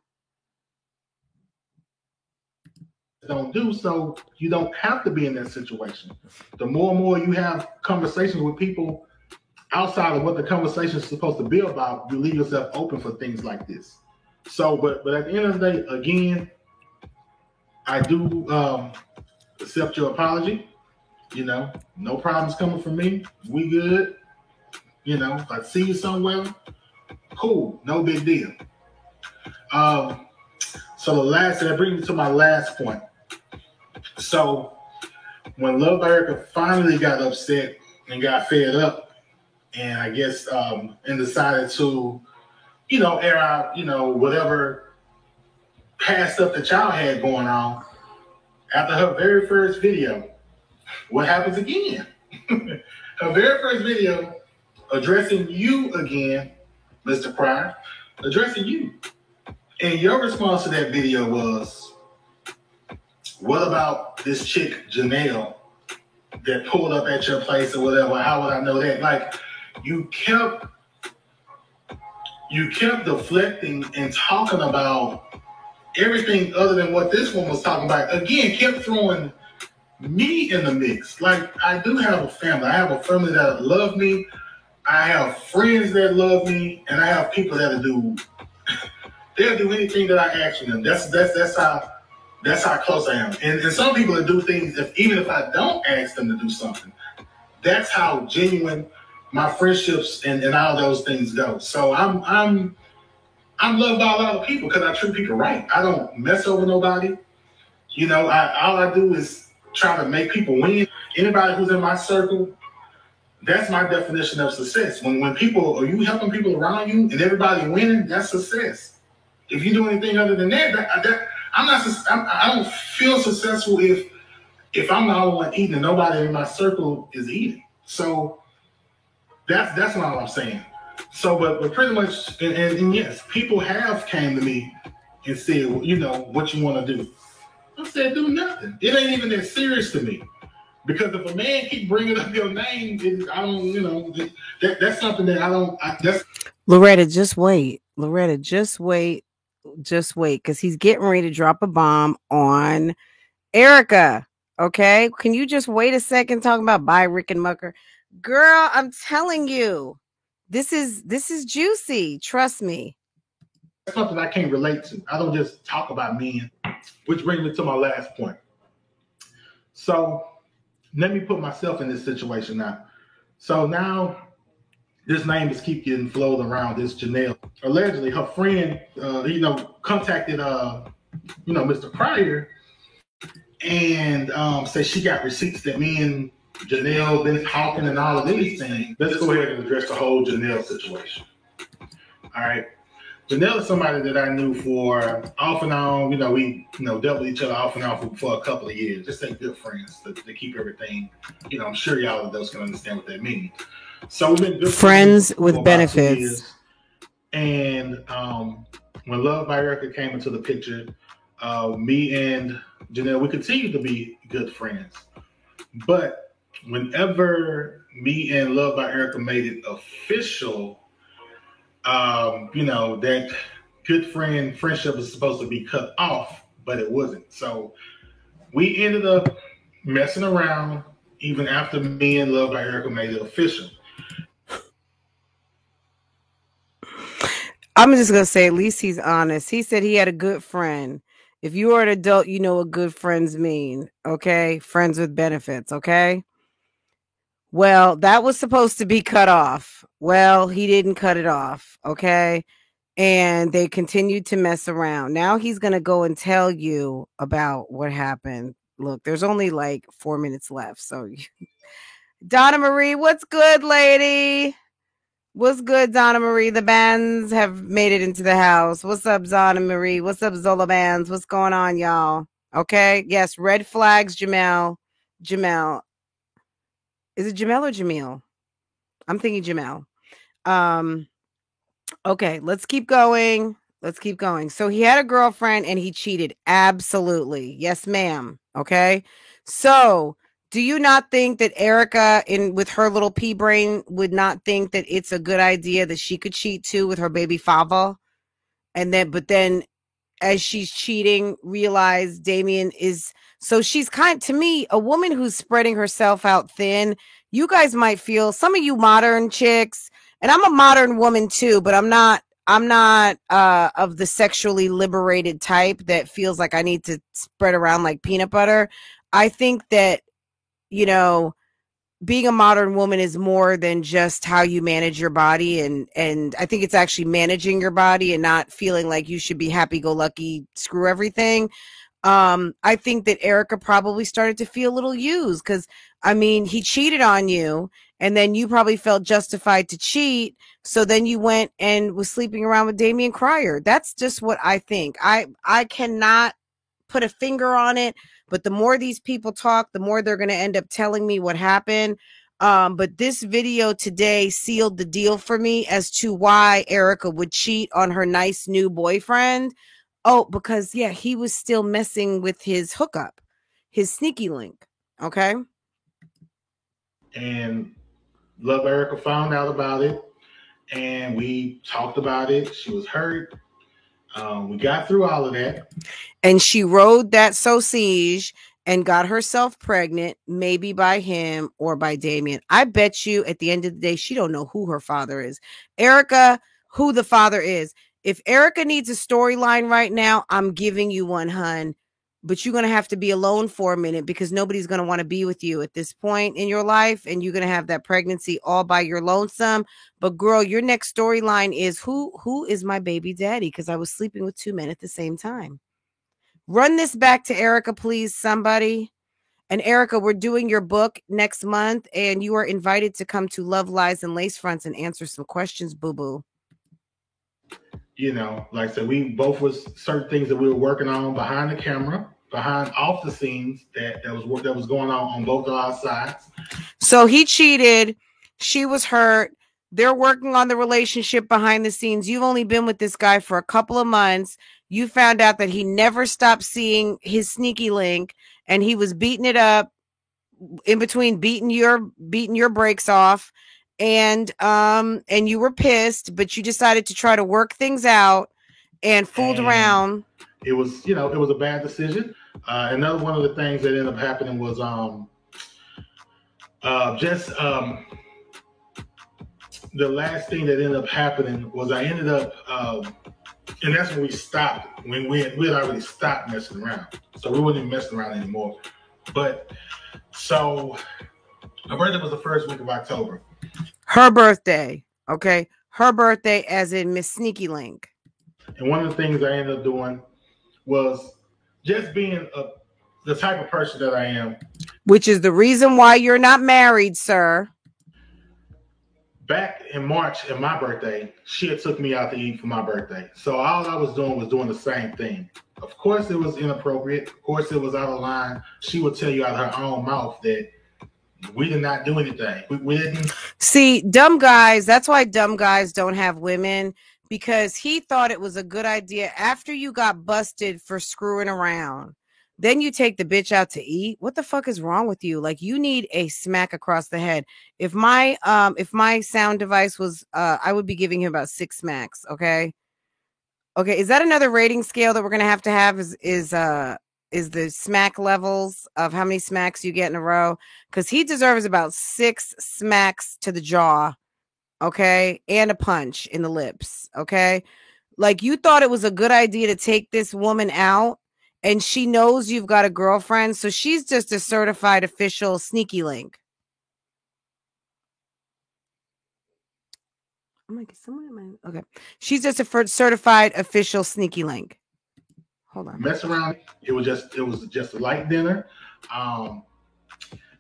Don't do so, you don't have to be in that situation. The more and more you have conversations with people outside of what the conversation is supposed to be about, you leave yourself open for things like this. So, but at the end of the day, again, I do accept your apology. You know, no problems coming from me. We good. You know, if I see you somewhere, cool, no big deal. So that brings me to my last point. So when Love by Erica finally got upset and got fed up, and I guess and decided to, you know, air out, you know, whatever past stuff that y'all had going on, after her very first video, what happens again? Her very first video addressing you again, Mr. Pryor, addressing you. And your response to that video was, what about this chick, Janelle, that pulled up at your place or whatever? How would I know that? Like, you kept deflecting and talking about everything other than what this one was talking about. Again, kept throwing me in the mix. Like, I do have a family. I have a family that love me. I have friends that love me, and I have people that'll do anything that I ask them. That's how close I am. And some people that do things even if I don't ask them to do something. That's how genuine my friendships and all those things go. So I'm loved by a lot of people because I treat people right. I don't mess over nobody. You know, all I do is try to make people win. Anybody who's in my circle, that's my definition of success. When people, are you helping people around you and everybody winning, that's success. If you do anything other than that, I don't feel successful if I'm the only one eating and nobody in my circle is eating. So that's not what I'm saying. So, but pretty much, and yes, people have came to me and said, well, you know, what you want to do. I said, do nothing. It ain't even that serious to me. Because if a man keep bringing up your name, I don't, you know, that's something that I don't. Loretta, just wait. Loretta, just wait. Just wait, because he's getting ready to drop a bomb on Erica. Okay, can you just wait a second? Talking about bye Rick and Mucker, girl. I'm telling you, this is juicy. Trust me. That's something I can't relate to. I don't just talk about men, which brings me to my last point. So let me put myself in this situation now. So now this name is keep getting floated around. This Janelle, allegedly her friend, contacted, Mr. Pryor and said she got receipts that me and Janelle been talking and all of these things. Let's go ahead and address the whole Janelle situation. All right. Janelle is somebody that I knew for off and on. You know, we dealt with each other off and on for a couple of years. Just say good friends to keep everything. You know, I'm sure y'all of those can understand what that means. So we've been good friends with benefits. And when Love by Erica came into the picture, me and Janelle, we continued to be good friends. But whenever me and Love by Erica made it official, that good friendship was supposed to be cut off, but it wasn't. So we ended up messing around even after me and Love by Erica made it official. I'm just going to say, at least he's honest. He said he had a good friend. If you are an adult, you know what good friends mean. Okay. Friends with benefits. Okay. Well, that was supposed to be cut off. Well, he didn't cut it off. Okay. And they continued to mess around. Now he's going to go and tell you about what happened. Look, there's only like 4 minutes left. So Donna Marie, what's good, lady? What's good, Donna Marie? The bands have made it into the house. What's up, Donna Marie? What's up, Zola bands? What's going on, y'all? Okay. Yes. Red flags, Jamel. Is it Jamel or Jamil? I'm thinking Jamel. Okay, let's keep going. Let's keep going. So he had a girlfriend and he cheated. Absolutely. Yes, ma'am. Okay. So do you not think that Erica, with her little pea brain, would not think that it's a good idea that she could cheat too with her baby Fava? But then as she's cheating, realize Damien is, so she's to me, a woman who's spreading herself out thin. You guys might feel, some of you modern chicks, and I'm a modern woman too, but I'm not of the sexually liberated type that feels like I need to spread around like peanut butter. I think that, being a modern woman is more than just how you manage your body. And I think it's actually managing your body and not feeling like you should be happy-go-lucky, screw everything. I think that Erica probably started to feel a little used because, he cheated on you and then you probably felt justified to cheat. So then you went and was sleeping around with Damien Cryer. That's just what I think. I cannot put a finger on it, but the more these people talk, the more they're going to end up telling me what happened. But this video today sealed the deal for me as to why Erica would cheat on her nice new boyfriend. Oh, because he was still messing with his hookup, his sneaky link. Okay. And Love Erica found out about it and we talked about it. She was hurt. We got through all of that. And she rode that sausage and got herself pregnant, maybe by him or by Damien. I bet you at the end of the day, she don't know who her father is. Erica, who the father is. If Erica needs a storyline right now, I'm giving you one, hun. But you're going to have to be alone for a minute because nobody's going to want to be with you at this point in your life. And you're going to have that pregnancy all by your lonesome. But girl, your next storyline is who is my baby daddy? Because I was sleeping with two men at the same time. Run this back to Erica, please, somebody. And Erica, we're doing your book next month. And you are invited to come to Love, Lies, and Lace Fronts and answer some questions, boo-boo. Like I said, we both was certain things that we were working on behind the camera, off the scenes that was going on both of our sides. So he cheated. She was hurt. They're working on the relationship behind the scenes. You've only been with this guy for a couple of months. You found out that he never stopped seeing his sneaky link and he was beating it up in between beating your brakes off. And you were pissed, but you decided to try to work things out and fooled around. It was, it was a bad decision. Another one of the things that ended up happening was the last thing that ended up happening was I ended up, and that's when we stopped. When we had already stopped messing around, so we weren't even messing around anymore. But so my birthday was the first week of October. Her birthday, okay? Her birthday as in Miss Sneaky Link. And one of the things I ended up doing was just being the type of person that I am. Which is the reason why you're not married, sir. Back in March, in my birthday, she had took me out to eat for my birthday. So all I was doing the same thing. Of course, it was inappropriate. Of course, it was out of line. She would tell you out of her own mouth that we did not do anything. We didn't. See, dumb guys, that's why dumb guys don't have women, because he thought it was a good idea after you got busted for screwing around. Then you take the bitch out to eat. What the fuck is wrong with you? Like, you need a smack across the head. If my sound device was, I would be giving him about 6 smacks. Okay. Is that another rating scale that we're going to have is the smack levels of how many smacks you get in a row? Because he deserves about 6 smacks to the jaw. Okay. And a punch in the lips. Okay. Like, you thought it was a good idea to take this woman out. And she knows you've got a girlfriend, so she's just a certified official sneaky link. Oh my God, okay. She's just a certified official sneaky link. Hold on. Mess around. It was just a light dinner. And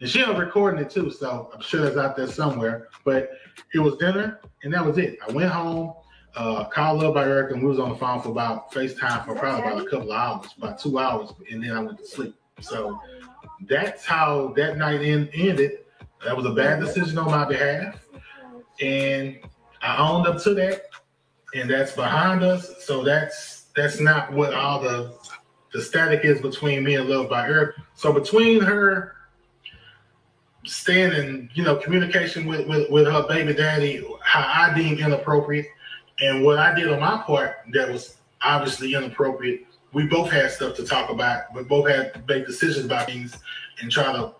she was recording it too, so I'm sure that's out there somewhere. But it was dinner, and that was it. I went home. Called Love by Erica, and we was on the phone for about FaceTime for probably about a couple of hours, about 2 hours, and then I went to sleep. So that's how that night ended. That was a bad decision on my behalf. and I owned up to that, and that's behind us. So that's not what all the static is between me and Love by Eric. So between her staying in, communication with her baby daddy, how I deem inappropriate, and what I did on my part that was obviously inappropriate, we both had stuff to talk about. We both had to make decisions about things and try to,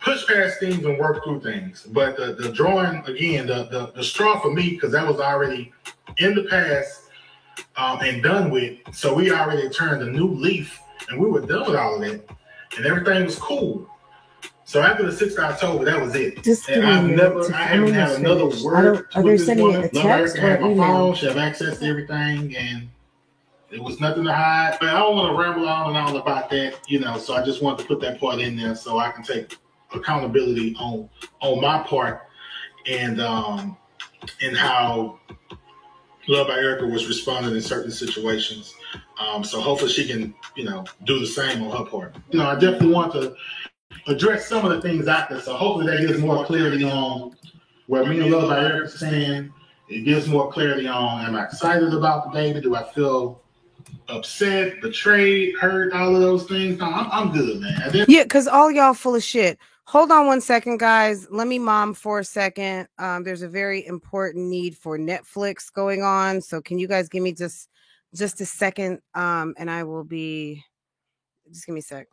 push past things and work through things. But the drawing, again, the straw for me, because that was already in the past and done with. So we already turned a new leaf, and we were done with all of that, and everything was cool. So after the 6th of October, that was it. And I haven't had another word with this woman. Love Erica had my phone. She have access to everything, and there was nothing to hide. But I don't want to ramble on and on about that, so I just wanted to put that part in there so I can take accountability on my part and how Love by Erica was responding in certain situations. So hopefully she can, do the same on her part. I definitely want to address some of the things out there. So hopefully that gives more clarity on where me and Love by Erica stand. It gives more clarity on, am I excited about the baby? Do I feel upset, betrayed, hurt, all of those things? No, I'm good, man. Yeah, because all y'all full of shit. Hold on one second, guys. Let me mom for a second. There's a very important need for Netflix going on. So can you guys give me just a second? And I will be, just give me a sec.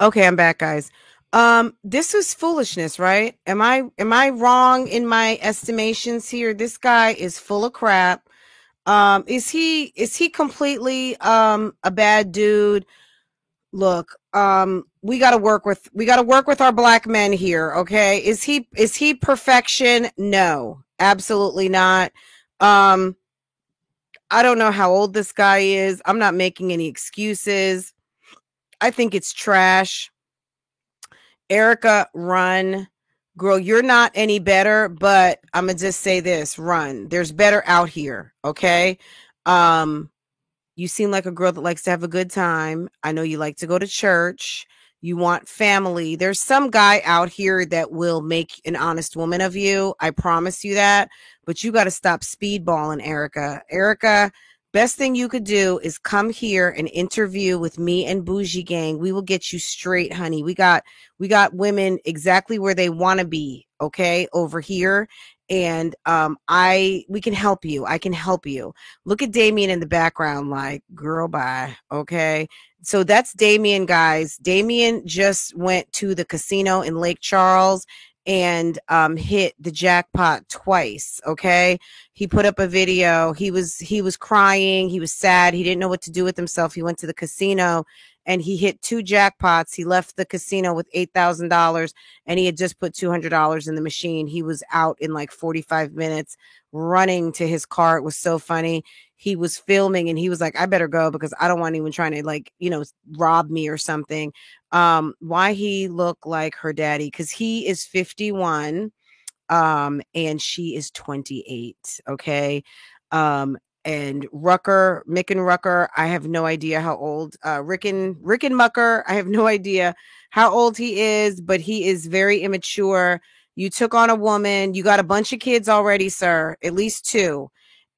Okay, I'm back, guys. This was foolishness, right? Am I wrong in my estimations here? This guy is full of crap. Is he completely a bad dude? Look, we got to work with our black men here, okay? Is he perfection? No, absolutely not. I don't know how old this guy is. I'm not making any excuses. I think it's trash. Erica, run. Girl, you're not any better, but I'm going to just say this, run. There's better out here, okay? You seem like a girl that likes to have a good time. I know you like to go to church. You want family. There's some guy out here that will make an honest woman of you. I promise you that. But you got to stop speedballing, Erica. Erica, best thing you could do is come here and interview with me and Bougie Gang. We will get you straight, honey. We got women exactly where they want to be, okay, over here. And we can help you. I can help you. Look at Damien in the background, like, girl, bye. Okay. So that's Damien, guys. Damien just went to the casino in Lake Charles and hit the jackpot twice. Okay. He put up a video. He was crying. He was sad. He didn't know what to do with himself. He went to the casino and he hit 2 jackpots. He left the casino with $8,000 and he had just put $200 in the machine. He was out in like 45 minutes running to his car. It was so funny. He was filming and he was like, I better go because I don't want anyone trying to rob me or something. Why he look like her daddy? Because he is 51 and she is 28. Okay. And Mick and Rucker, I have no idea how old, Rick and Mucker, I have no idea how old he is, but he is very immature. You took on a woman, you got a bunch of kids already, sir, at least 2.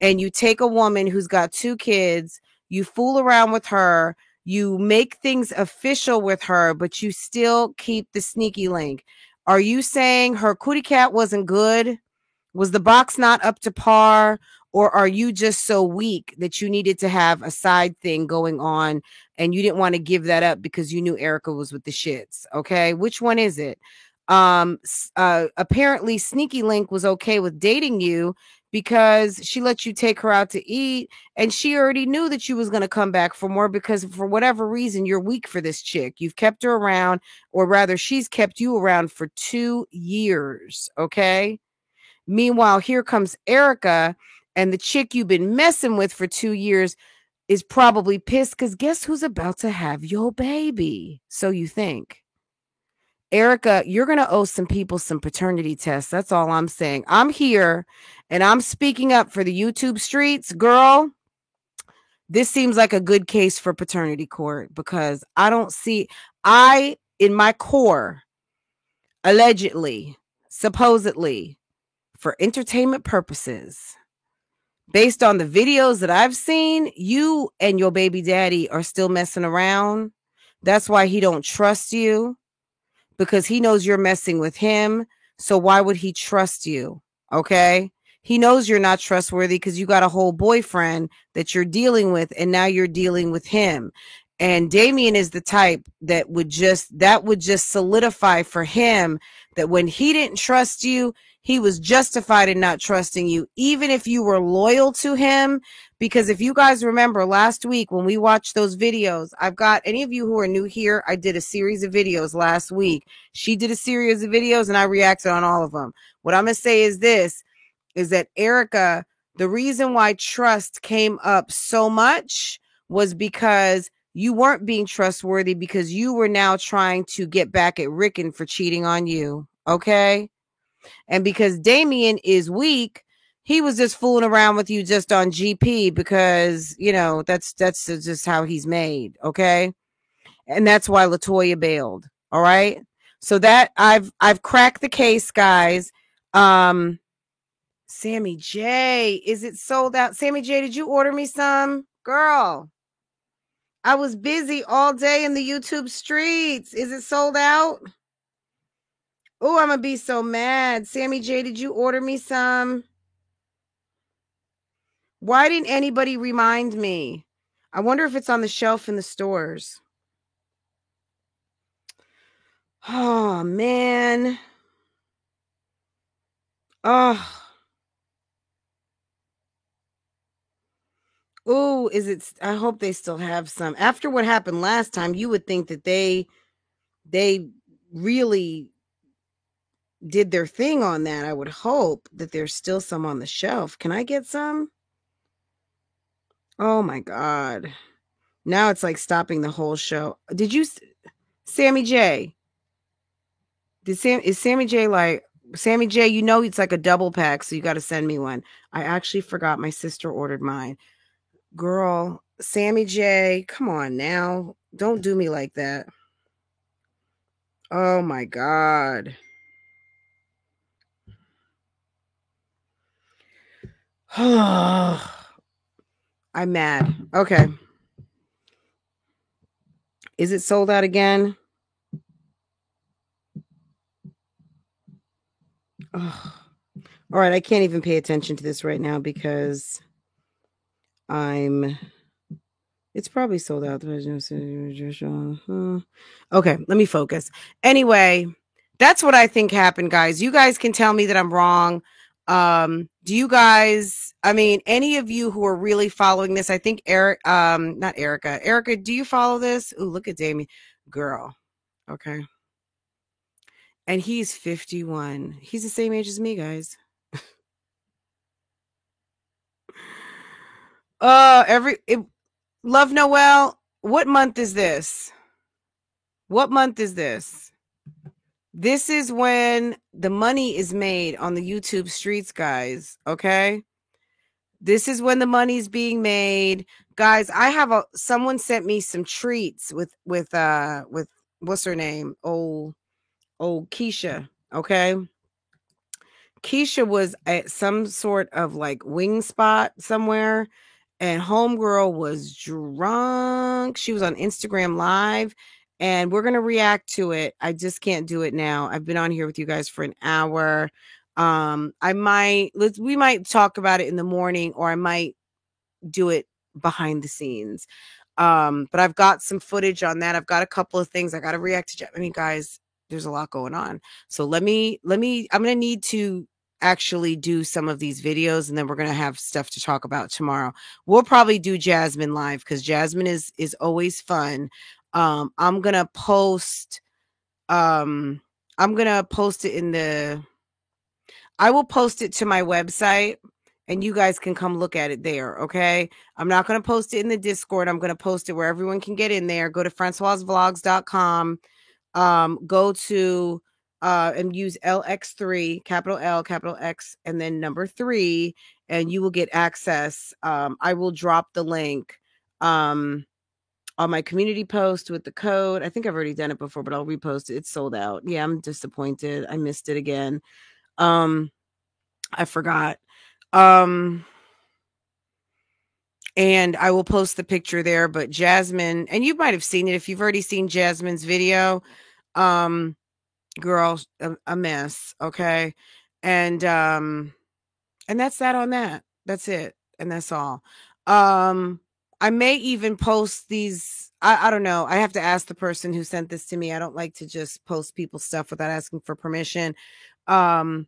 And you take a woman who's got 2 kids, you fool around with her, you make things official with her, but you still keep the sneaky link. Are you saying her cootie cat wasn't good? Was the box not up to par? Or are you just so weak that you needed to have a side thing going on and you didn't want to give that up because you knew Erica was with the shits? Okay. Which one is it? Apparently Sneaky Link was okay with dating you because she let you take her out to eat and she already knew that you was going to come back for more because for whatever reason, you're weak for this chick. You've kept her around, or rather she's kept you around for 2 years. Okay. Meanwhile, here comes Erica and the chick you've been messing with for 2 years is probably pissed because guess who's about to have your baby? So you think. Erica, you're going to owe some people some paternity tests. That's all I'm saying. I'm here and I'm speaking up for the YouTube streets. Girl, this seems like a good case for paternity court because I don't see, in my core, allegedly, supposedly, for entertainment purposes, based on the videos that I've seen, you and your baby daddy are still messing around. That's why he don't trust you, because he knows you're messing with him. So why would he trust you? Okay. He knows you're not trustworthy because you got a whole boyfriend that you're dealing with, and now you're dealing with him. And Damien is the type that would just solidify for him that when he didn't trust you, he was justified in not trusting you, even if you were loyal to him. Because if you guys remember last week when we watched those videos, I've got any of you who are new here, I did a series of videos last week. She did a series of videos and I reacted on all of them. What I'm going to say is this, is that Erica, the reason why trust came up so much was because you weren't being trustworthy, because you were now trying to get back at Rickon for cheating on you. Okay. And because Damien is weak, he was just fooling around with you just on GP because, you know, that's just how he's made. Okay. And that's why LaToya bailed. All right. So that I've cracked the case, guys. Sammy J, is it sold out? Sammy J, did you order me some? Girl, I was busy all day in the YouTube streets. Is it sold out? Oh, I'm going to be so mad. Sammy J, did you order me some? Why didn't anybody remind me? I wonder if it's on the shelf in the stores. Oh, man. Oh. Oh, is it? I hope they still have some. After what happened last time, you would think that they really did their thing on that. I would hope that there's still some on the shelf. Can I get some? Oh my God. Now it's like stopping the whole show. Did you, Sammy J? Is Sammy J like, Sammy J, you know it's like a double pack, so you got to send me one. I actually forgot my sister ordered mine. Girl, Sammy J, come on now. Don't do me like that. Oh my God. I'm mad. Okay. Is it sold out again? Ugh. All right. I can't even pay attention to this right now because it's probably sold out. Okay. Let me focus. Anyway, that's what I think happened, guys. You guys can tell me that I'm wrong. Do you guys, I mean, any of you who are really following this, I think not Erica. Erica, do you follow this? Ooh, look at Damien. Girl. Okay. And he's 51. He's the same age as me, guys. Love Noel, what month is this? What month is this? This is when the money is made on the YouTube streets, guys. Okay. This is when the money's being made. Guys, I have someone sent me some treats with what's her name? Oh, Keisha. Okay. Keisha was at some sort of like wing spot somewhere, and homegirl was drunk. She was on Instagram Live, and we're going to react to it. I just can't do it now. I've been on here with you guys for an hour. We might talk about it in the morning, or I might do it behind the scenes. But I've got some footage on that. I've got a couple of things I got to react to. I mean, guys, there's a lot going on. So I'm going to need to actually do some of these videos, and then we're going to have stuff to talk about tomorrow. We'll probably do Jasmine live because Jasmine is always fun. I'm going to post it I will post it to my website, and you guys can come look at it there. Okay. I'm not going to post it in the Discord. I'm going to post it where everyone can get in there. Go to francoisvlogs.com. Go to, and use LX3, capital L, capital X, and then number 3, and you will get access. I will drop the link, on my community post with the code. I think I've already done it before, but I'll repost it. It's sold out. Yeah, I'm disappointed. I missed it again. I forgot. And I will post the picture there, but Jasmine, and you might have seen it if you've already seen Jasmine's video. Girl, a mess. Okay. And that's that on that. That's it. And that's all. I may even post these. I don't know. I have to ask the person who sent this to me. I don't like to just post people's stuff without asking for permission. So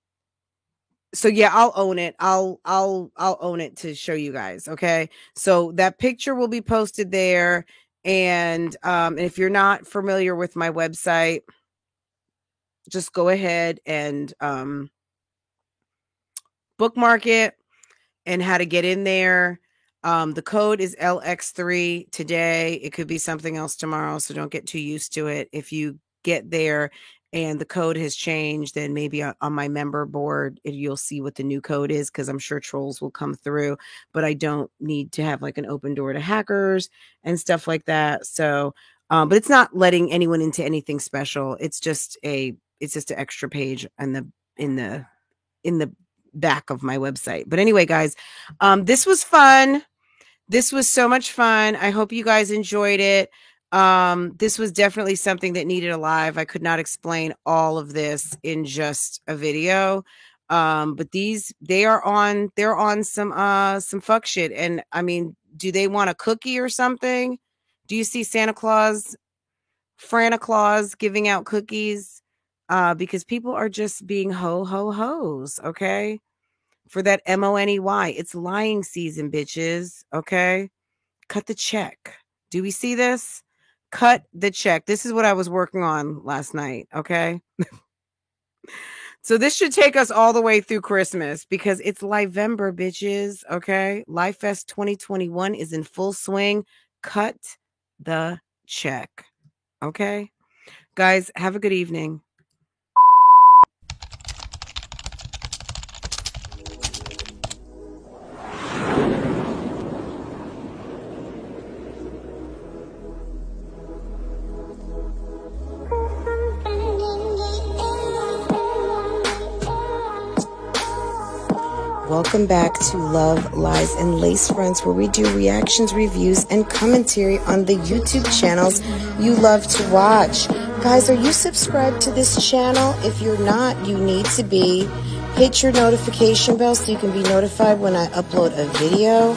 yeah, I'll own it. I'll own it to show you guys. Okay. So that picture will be posted there. And if you're not familiar with my website, just go ahead and bookmark it and how to get in there. The code is LX3 today. It could be something else tomorrow, so don't get too used to it. If you get there and the code has changed, then maybe on my member board, you'll see what the new code is, because I'm sure trolls will come through, but I don't need to have like an open door to hackers and stuff like that. So, but it's not letting anyone into anything special. It's just an extra page in the back of my website. But anyway, guys, this was fun. This was so much fun. I hope you guys enjoyed it. This was definitely something that needed a live. I could not explain all of this in just a video. But they're on some fuck shit. And I mean, do they want a cookie or something? Do you see Franta Claus giving out cookies? Because people are just being hoes. Okay. For that money. It's lying season, bitches. Okay. Cut the check. Do we see this? Cut the check. This is what I was working on last night. Okay. So this should take us all the way through Christmas, because it's Livember, bitches. Okay. LiveFest 2021 is in full swing. Cut the check. Okay. Guys, have a good evening. Welcome back to Love, Lies, and Lace Fronts, where we do reactions, reviews, and commentary on the YouTube channels you love to watch. Guys, are you subscribed to this channel? If you're not, you need to be. Hit your notification bell so you can be notified when I upload a video,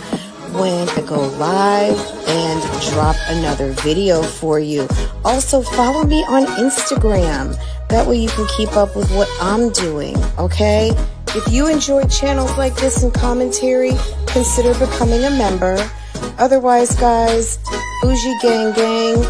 when I go live, and drop another video for you. Also, follow me on Instagram. That way you can keep up with what I'm doing, okay? If you enjoy channels like this and commentary, consider becoming a member. Otherwise, guys, Bougie Gang Gang,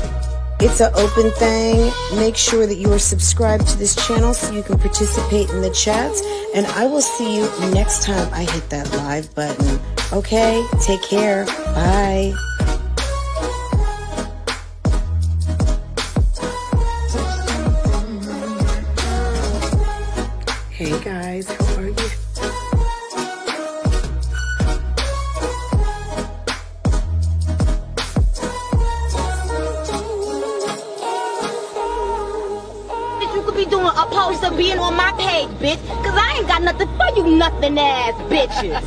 it's an open thing. Make sure that you are subscribed to this channel so you can participate in the chats. And I will see you next time I hit that live button. Okay? Take care. Bye. Hey guys, how are you? You could be doing opposed to being on my page, bitch, cause I ain't got nothing for you nothing ass bitches.